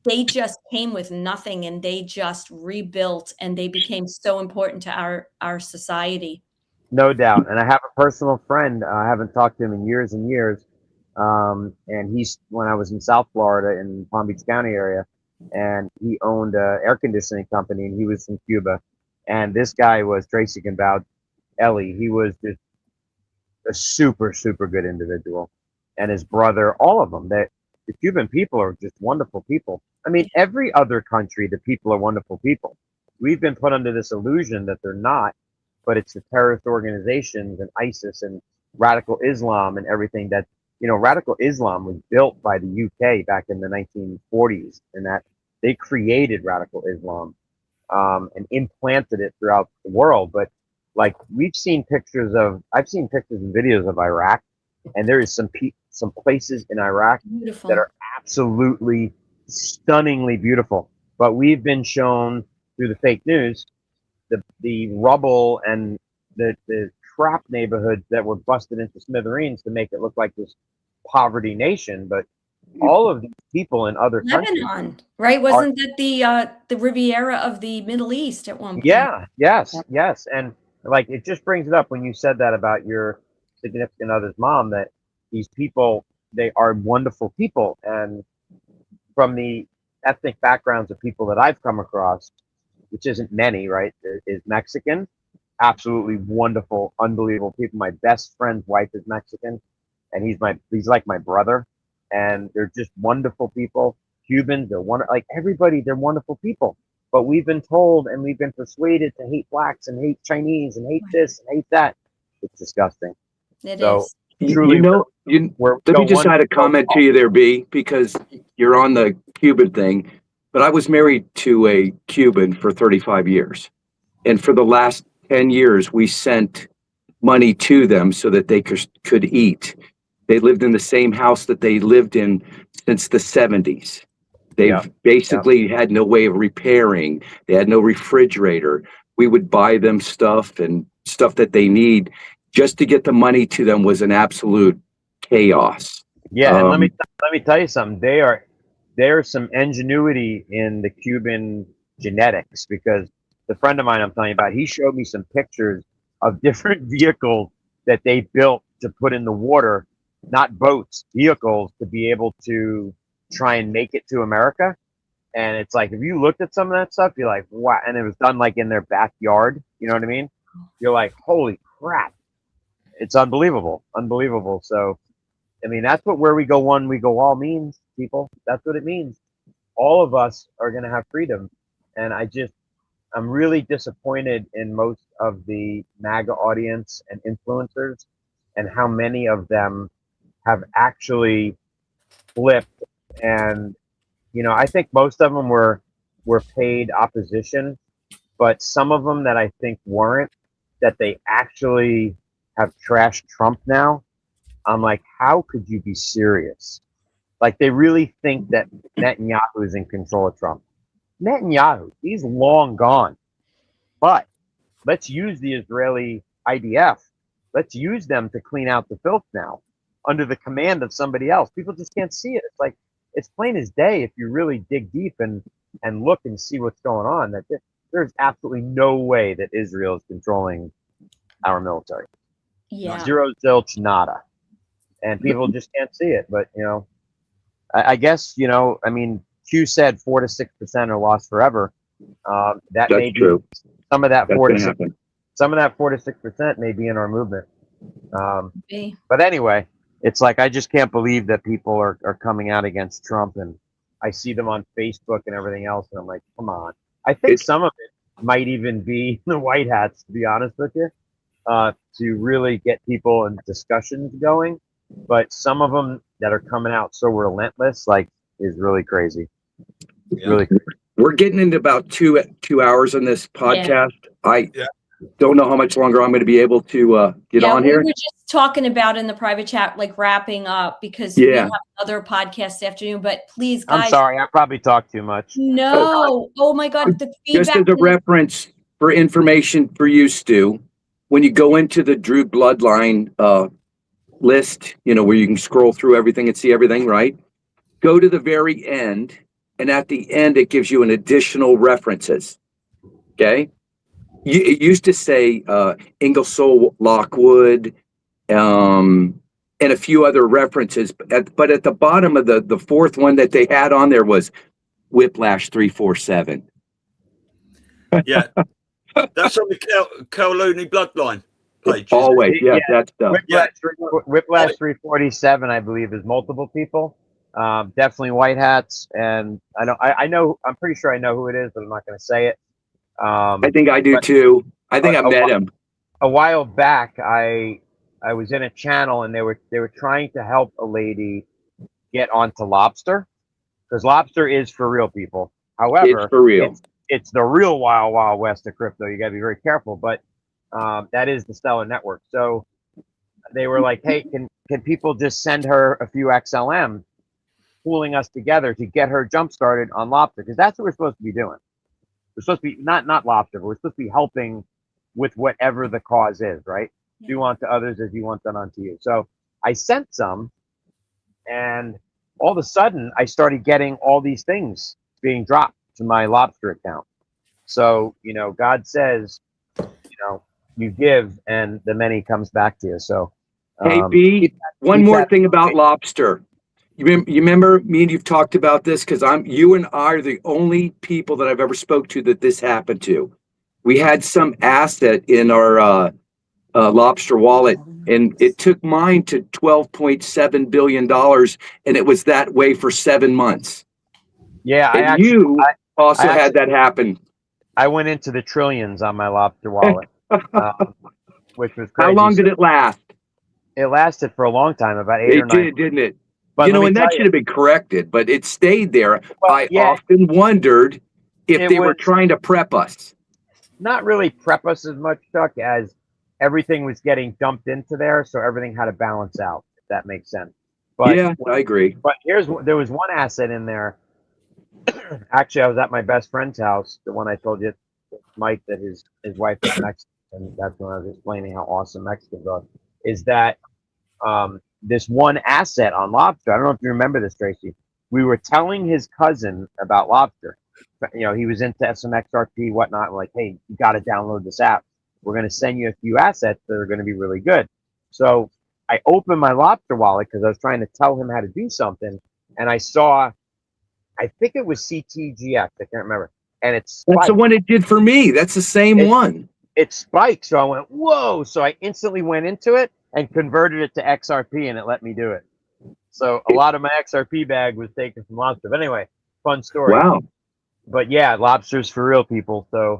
they just came with nothing and they just rebuilt and they became so important to our society. No doubt. And I have a personal friend, I haven't talked to him in years and years. And he's, when I was in South Florida in Palm Beach County area, and he owned a air conditioning company, and he was from Cuba. And this guy was, Tracy can vouch, Ellie, he was just a super, super good individual. And his brother, all of them, the Cuban people are just wonderful people. I mean, every other country, the people are wonderful people. We've been put under this illusion that they're not, but it's the terrorist organizations and ISIS and radical Islam and everything that, radical Islam was built by the UK back in the 1940s, and that they created radical Islam and implanted it throughout the world. But like I've seen pictures and videos of Iraq, and there is some places in Iraq that are absolutely stunningly beautiful. But we've been shown through the fake news the rubble and the crap neighborhoods that were busted into smithereens to make it look like this poverty nation. But all of these people in other countries, Lebanon, right? Wasn't that the Riviera of the Middle East at one point? Yeah, yes. And like, it just brings it up when you said that about your significant other's mom, that these people, they are wonderful people. And from the ethnic backgrounds of people that I've come across, which isn't many, right, is Mexican, absolutely wonderful, unbelievable people. My best friend's wife is Mexican, and he's like my brother, and they're just wonderful people. Cubans, they're like everybody, they're wonderful people. But we've been told and we've been persuaded to hate blacks and hate Chinese and hate this and hate that. It's disgusting. It is. Truly, let me just add a comment to you there, B, because you're on the Cuban thing. But I was married to a Cuban for 35 years. And for the last 10 years, we sent money to them so that they could eat. They lived in the same house that they lived in since the 70s. They've basically had no way of repairing. They had no refrigerator. We would buy them stuff and stuff that they need. Just to get the money to them was an absolute chaos. Yeah, and let me tell you something. There's some ingenuity in the Cuban genetics, because the friend of mine I'm telling you about, he showed me some pictures of different vehicles that they built to put in the water, not boats, vehicles, to be able to try and make it to America. And it's like, if you looked at some of that stuff, you're like, wow. And it was done like in their backyard. You know what I mean? You're like, holy crap. It's unbelievable. Unbelievable. So, I mean, that's what where we go one, we go all means, people. That's what it means. All of us are going to have freedom. And I'm really disappointed in most of the MAGA audience and influencers and how many of them have actually flipped. And, you know, I think most of them were paid opposition, but some of them that I think weren't, that they actually have trashed Trump now. I'm like, how could you be serious? Like, they really think that Netanyahu is in control of Trump. Netanyahu, he's long gone. But let's use the Israeli IDF. Let's use them to clean out the filth now under the command of somebody else. People just can't see it. It's like, it's plain as day if you really dig deep and look and see what's going on, that there's absolutely no way that Israel is controlling our military. Yeah. Zero, zilch, nada. And people just can't see it. But, you know, I guess, you know, I mean, Q said 4 to 6% are lost forever. That's may be true. Some of that That's 4 to gonna 6, happen. some of that 4 to 6% may be in our movement. But anyway, it's like, I just can't believe that people are coming out against Trump, and I see them on Facebook and everything else, and I'm like, come on. I think some of it might even be the white hats, to be honest with you, to really get people and discussions going. But some of them that are coming out so relentless, like, is really crazy. Yeah. Really crazy. We're getting into about two hours on this podcast. I don't know how much longer I'm going to be able to get on here. We were just talking about in the private chat, like wrapping up, because we have another podcast this afternoon. But please, guys. I'm sorry, I probably talked too much. No. Oh my God. The feedback. Just as a reference for information for you, Stu, when you go into the Drew Bloodline list, you know, where you can scroll through everything and see everything, right? Go to the very end, and at the end, it gives you an additional references. Okay? It used to say Ingersoll Lockwood and a few other references, but at the bottom of the fourth one that they had on there was Whiplash 347. Yeah. That's on the Cowlooney Bloodline page. Always, that's the Whiplash 347, I believe, is multiple people. Definitely white hats, and I know, I'm pretty sure I know who it is, but I'm not going to say it. I think I do too. I think I met him a while back. I was in a channel, and they were trying to help a lady get onto Lobster, because Lobster is for real, people. However, it's for real. It's the real wild west of crypto. You got to be very careful, but that is the Stellar Network. So they were like, hey, can people just send her a few XLM, pooling us together to get her jump started on Lobster? Because that's what we're supposed to be doing. We're supposed to be not Lobster, but we're supposed to be helping with whatever the cause is, right? Do unto others as you want done unto you. So I sent some, and all of a sudden I started getting all these things being dropped to my Lobster account. So, you know, God says, you know, you give and the many comes back to you. So hey, B, one more thing about Lobster. You remember me and you've talked about this, because you and I are the only people that I've ever spoke to that this happened to. We had some asset in our Lobster wallet, and it took mine to $12.7 billion, and it was that way for 7 months. Yeah, I also had that happen. I went into the trillions on my Lobster wallet, which was crazy. How long did it last? It lasted for a long time, about 8 or 9. It did, didn't it? But you know, and that should have been corrected, but it stayed there. Well, I often wondered if they were trying to prep us. Not really prep us as much, Chuck, as everything was getting dumped into there, so everything had to balance out, if that makes sense. But yeah, I agree. But there was one asset in there. Actually, I was at my best friend's house, the one I told you, Mike, that his wife is Mexican, and that's when I was explaining how awesome Mexicans are. Is that this one asset on Lobster? I don't know if you remember this, Tracy. We were telling his cousin about Lobster. You know, he was into some XRP, whatnot. We're like, hey, you got to download this app. We're going to send you a few assets that are going to be really good. So I opened my Lobster wallet because I was trying to tell him how to do something, and I saw I think it was CTGX. I can't remember. And it's That's the one it did for me. That's the same one. It spiked. So I went, whoa. So I instantly went into it and converted it to XRP, and it let me do it. So a lot of my XRP bag was taken from lobster. But anyway, fun story. Wow. But yeah, lobsters for real, people. So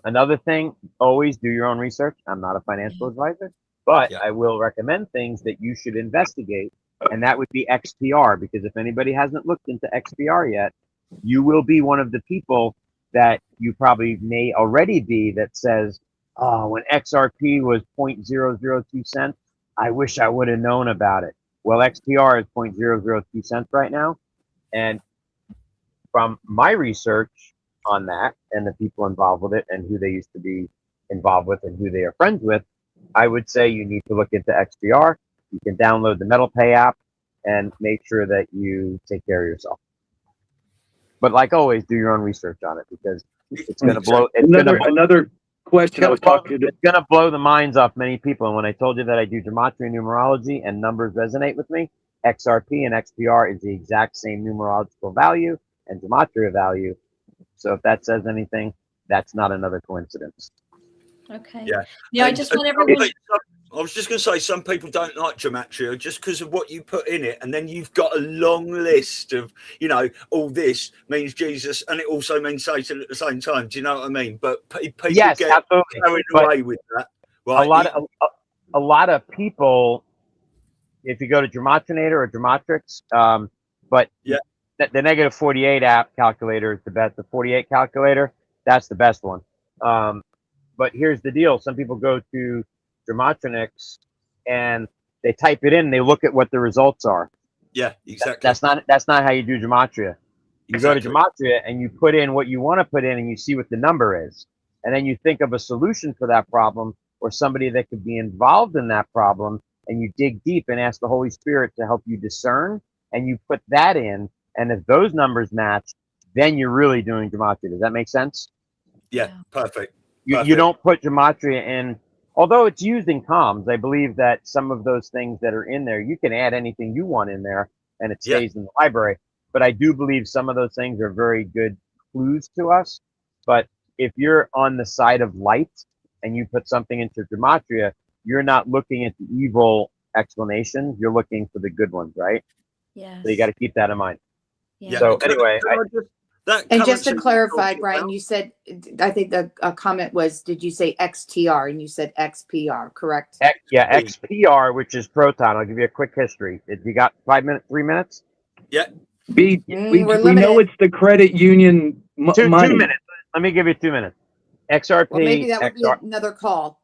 another thing, always do your own research. I'm not a financial advisor, but I will recommend things that you should investigate. And that would be XPR, because if anybody hasn't looked into XPR yet, you will be one of the people that you probably may already be that says, oh, when XRP was 0.002 cents, I wish I would have known about it. Well, XPR is 0.002 cents right now. And from my research on that and the people involved with it and who they used to be involved with and who they are friends with, I would say you need to look into XPR. You can download the MetalPay app and make sure that you take care of yourself. But like always, do your own research on it, because it's going to blow. Another question I was talking to. It's going to blow the minds off many people. And when I told you that I do gematria numerology and numbers resonate with me, XRP and XPR is the exact same numerological value and gematria value. So if that says anything, that's not another coincidence. Okay. Yeah. I just want everyone. I was just going to say, some people don't like gematria just because of what you put in it, and then you've got a long list of, all this means Jesus, and it also means Satan at the same time. Do you know what I mean? But people get carried away with that. Right? A lot of people, if you go to Gematrinator or Gematrix, but the negative 48 app calculator is the best. The 48 calculator, that's the best one. But here's the deal: some people go to Gematronix and they type it in and they look at what the results are. Yeah, exactly. That's not how you do gematria. You go to gematria and you put in what you want to put in and you see what the number is. And then you think of a solution for that problem or somebody that could be involved in that problem, and you dig deep and ask the Holy Spirit to help you discern, and you put that in, and if those numbers match, then you're really doing gematria. Does that make sense? Yeah, perfect. You don't put gematria in. Although it's used in comms, I believe that some of those things that are in there, you can add anything you want in there and it stays in the library. But I do believe some of those things are very good clues to us. But if you're on the side of light and you put something into gematria, you're not looking at the evil explanations. You're looking for the good ones, right? Yeah. So you got to keep that in mind. Yeah. So anyway, and just to clarify, Brian, you said, I think the comment was, did you say XTR? And you said XPR, correct? XPR, which is Proton. I'll give you a quick history. You got 3 minutes? Yeah. We know it's the credit union money. 2 minutes. Let me give you 2 minutes. XRP. Well, maybe that would be another call.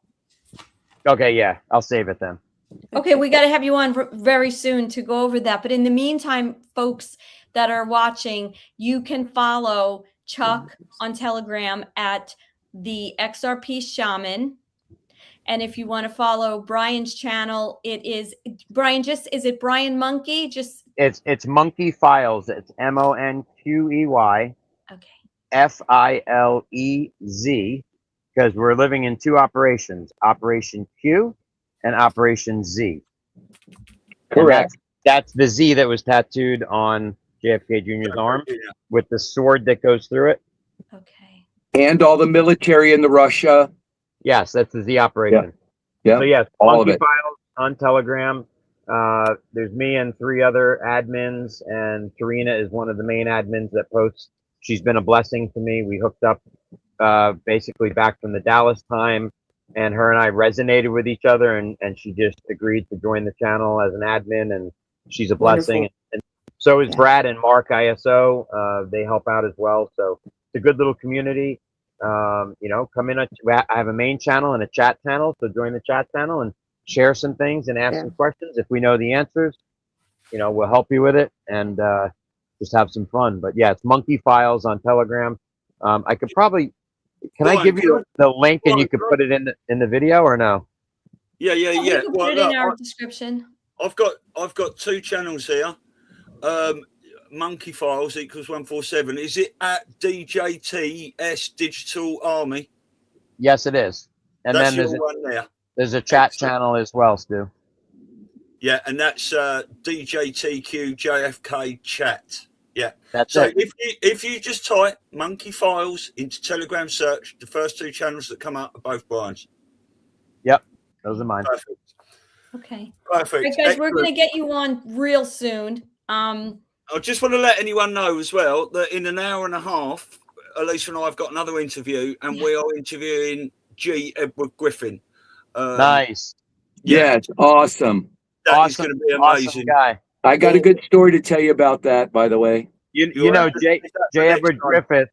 Okay, yeah. I'll save it then. Okay, we got to have you on very soon to go over that. But in the meantime, folks that are watching, you can follow Chuck on Telegram at the XRP Shaman. And if you want to follow Brian's channel, it is Brian. Is it Brian Monkey? It's MONQEY Files. It's MONQEY. Okay. FILEZ, because we're living in two operations: Operation Q and Operation Z. Correct. That's the Z that was tattooed on JFK Jr.'s arm with the sword that goes through it. Okay. And all the military in the Russia. Yes, that's the Z operation. Yeah. So yes, all of MONQEY it Files on Telegram. There's me and 3 other admins, and Karina is one of the main admins that posts. She's been a blessing to me. We hooked up basically back from the Dallas time, and her and I resonated with each other, and she just agreed to join the channel as an admin, and she's a blessing. And so is Brad and Mark ISO. They help out as well. So it's a good little community. Come in. I have a main channel and a chat channel, so join the chat channel and share some things and ask some questions. If we know the answers, we'll help you with it and just have some fun. But yeah, it's MONQEY Files on Telegram. I could probably, I give you the link and you could put it in the video or no? Yeah. We can put it in our description. I've got 2 channels here. MONQEY Files equals 147. Is it at DJTS Digital Army? Yes, it is. And that's then there's a chat channel as well, Stu. Yeah, and that's DJTQ JFK Chat. Yeah. That's so it. if you just type Monkey Files into Telegram search, the first two channels that come up are both Brian's. Yep, those are mine. Perfect. Okay. Perfect. All right, guys, we're going to get you on real soon. I just want to let anyone know as well that in an hour and a half, Elisa and I have got another interview, and we are interviewing G. Edward Griffin. Nice. Yeah, it's awesome. That is going to be amazing. Awesome guy. I got a good story to tell you about that, by the way. You know, J. Edward Griffith,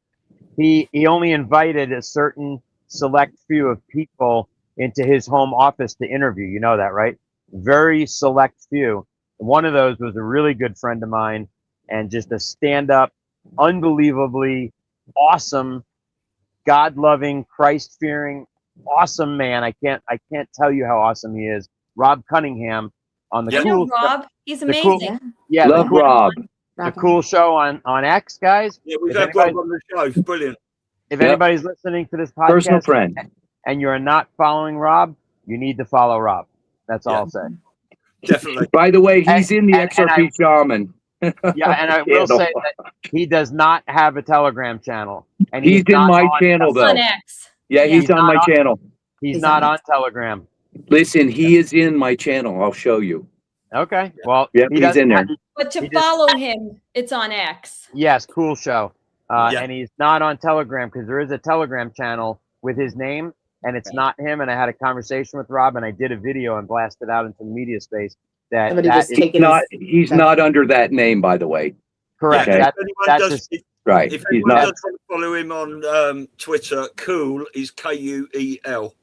he only invited a certain select few of people into his home office to interview. You know that, right? Very select few. One of those was a really good friend of mine, and just a stand-up, unbelievably awesome, God-loving, Christ-fearing, awesome man. I can't tell you how awesome he is. Rob Cunningham on the cool. Rob, he's amazing. Love Rob. The cool show on X, guys. Yeah, we've had Rob on the show. Brilliant. If anybody's listening to this podcast, personal friend, and you're not following Rob, you need to follow Rob. That's all I'll say. Definitely. By the way, he's in the XRP Shaman. Yeah, and I will say that he does not have a Telegram channel. And he's in my channel, though. On X. Yeah, he's on my channel. He's not on Telegram. Listen, he is in my channel. I'll show you. Okay. Well, he's in there. But to follow him, it's on X. Yes, cool show. And he's not on Telegram because there is a Telegram channel with his name, and it's not him. And I had a conversation with Rob, and I did a video and blasted out into the media space. He's not under that name, by the way. Correct. Okay. Right. If anyone does want to follow him on Twitter, cool is KUEL.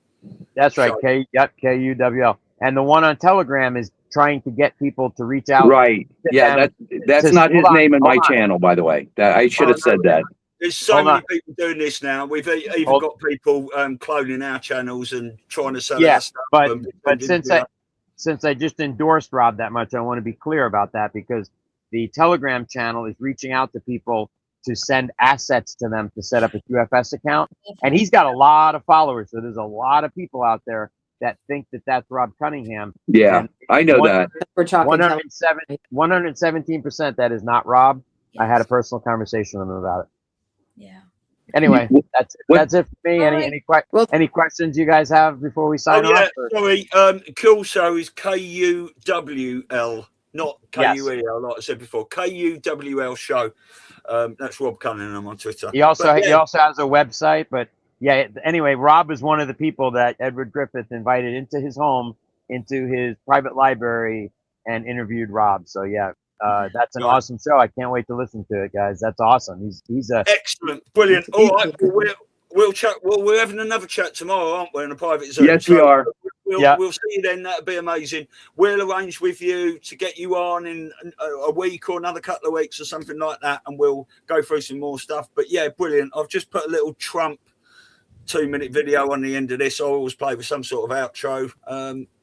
That's right. KUWL. And the one on Telegram is trying to get people to reach out. Right. Yeah, that's not his name in my channel, by the way. I should have said that. There's so many people doing this now. We've even got people cloning our channels and trying to sell our stuff. But since I just endorsed Rob that much, I want to be clear about that, because the Telegram channel is reaching out to people to send assets to them to set up a QFS account. And he's got a lot of followers. So there's a lot of people out there that think that that's Rob Cunningham. Yeah, I know that. We're talking 117% that is not Rob. Yes. I had a personal conversation with him about it. Yeah. Anyway, that's it for me. Any questions you guys have before we sign off? Sorry. Cool show is KUWL, not KUEL, like I said before. KUWL show. That's Rob Cunningham on Twitter. He also has a website, but yeah. Anyway, Rob is one of the people that Edward Griffith invited into his home, into his private library, and interviewed Rob. So yeah. That's an awesome show. I can't wait to listen to it, guys. That's awesome. He's excellent, brilliant. All right, we'll chat. Well, we're having another chat tomorrow, aren't we? In a private Zoom. Yes, we are. We'll see you then. That'll be amazing. We'll arrange with you to get you on in a week or another couple of weeks or something like that, and we'll go through some more stuff. But yeah, brilliant. I've just put a little Trump 2-minute video on the end of this. I always play with some sort of outro.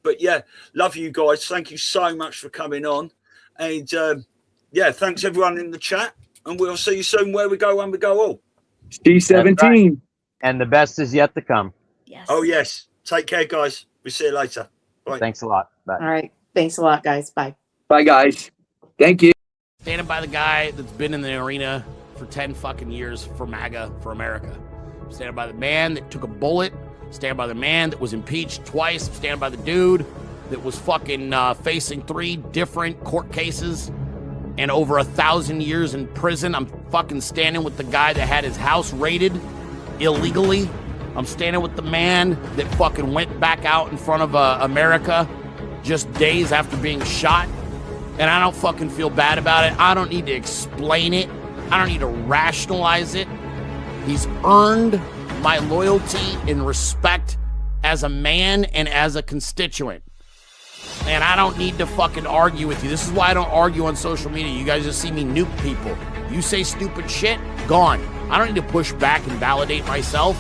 But yeah, love you guys. Thank you so much for coming on. And yeah, thanks everyone in the chat, and we'll see you soon where we go when we go all. C17. Right. And the best is yet to come. Yes. Oh, yes. Take care, guys. We'll see you later. Bye. Thanks a lot. Bye. All right. Thanks a lot, guys. Bye. Bye, guys. Thank you. Standing by the guy that's been in the arena for 10 fucking years for MAGA, for America. Standing by the man that took a bullet. Standing by the man that was impeached twice. Standing by the dude that was fucking facing 3 different court cases and over 1,000 years in prison. I'm fucking standing with the guy that had his house raided illegally. I'm standing with the man that fucking went back out in front of America just days after being shot. And I don't fucking feel bad about it. I don't need to explain it. I don't need to rationalize it. He's earned my loyalty and respect as a man and as a constituent. And I don't need to fucking argue with you. This is why I don't argue on social media. You guys just see me nuke people. You say stupid shit, gone. I don't need to push back and validate myself.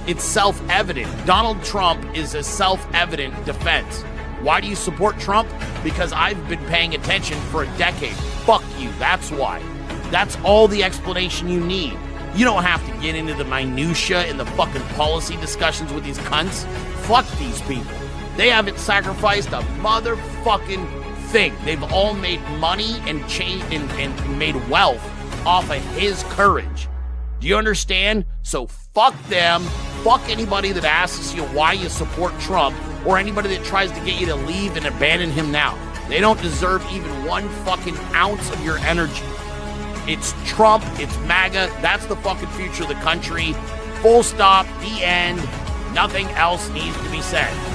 It's self-evident. Donald Trump is a self-evident defense. Why do you support Trump? Because I've been paying attention for a decade. Fuck you, that's why. That's all the explanation you need. You don't have to get into the minutia and the fucking policy discussions with these cunts. Fuck these people. They haven't sacrificed a motherfucking thing. They've all made money and and made wealth off of his courage. Do you understand? So fuck them. Fuck anybody that asks you why you support Trump, or anybody that tries to get you to leave and abandon him now. They don't deserve even 1 fucking ounce of your energy. It's Trump, it's MAGA, that's the fucking future of the country. Full stop, the end. Nothing else needs to be said.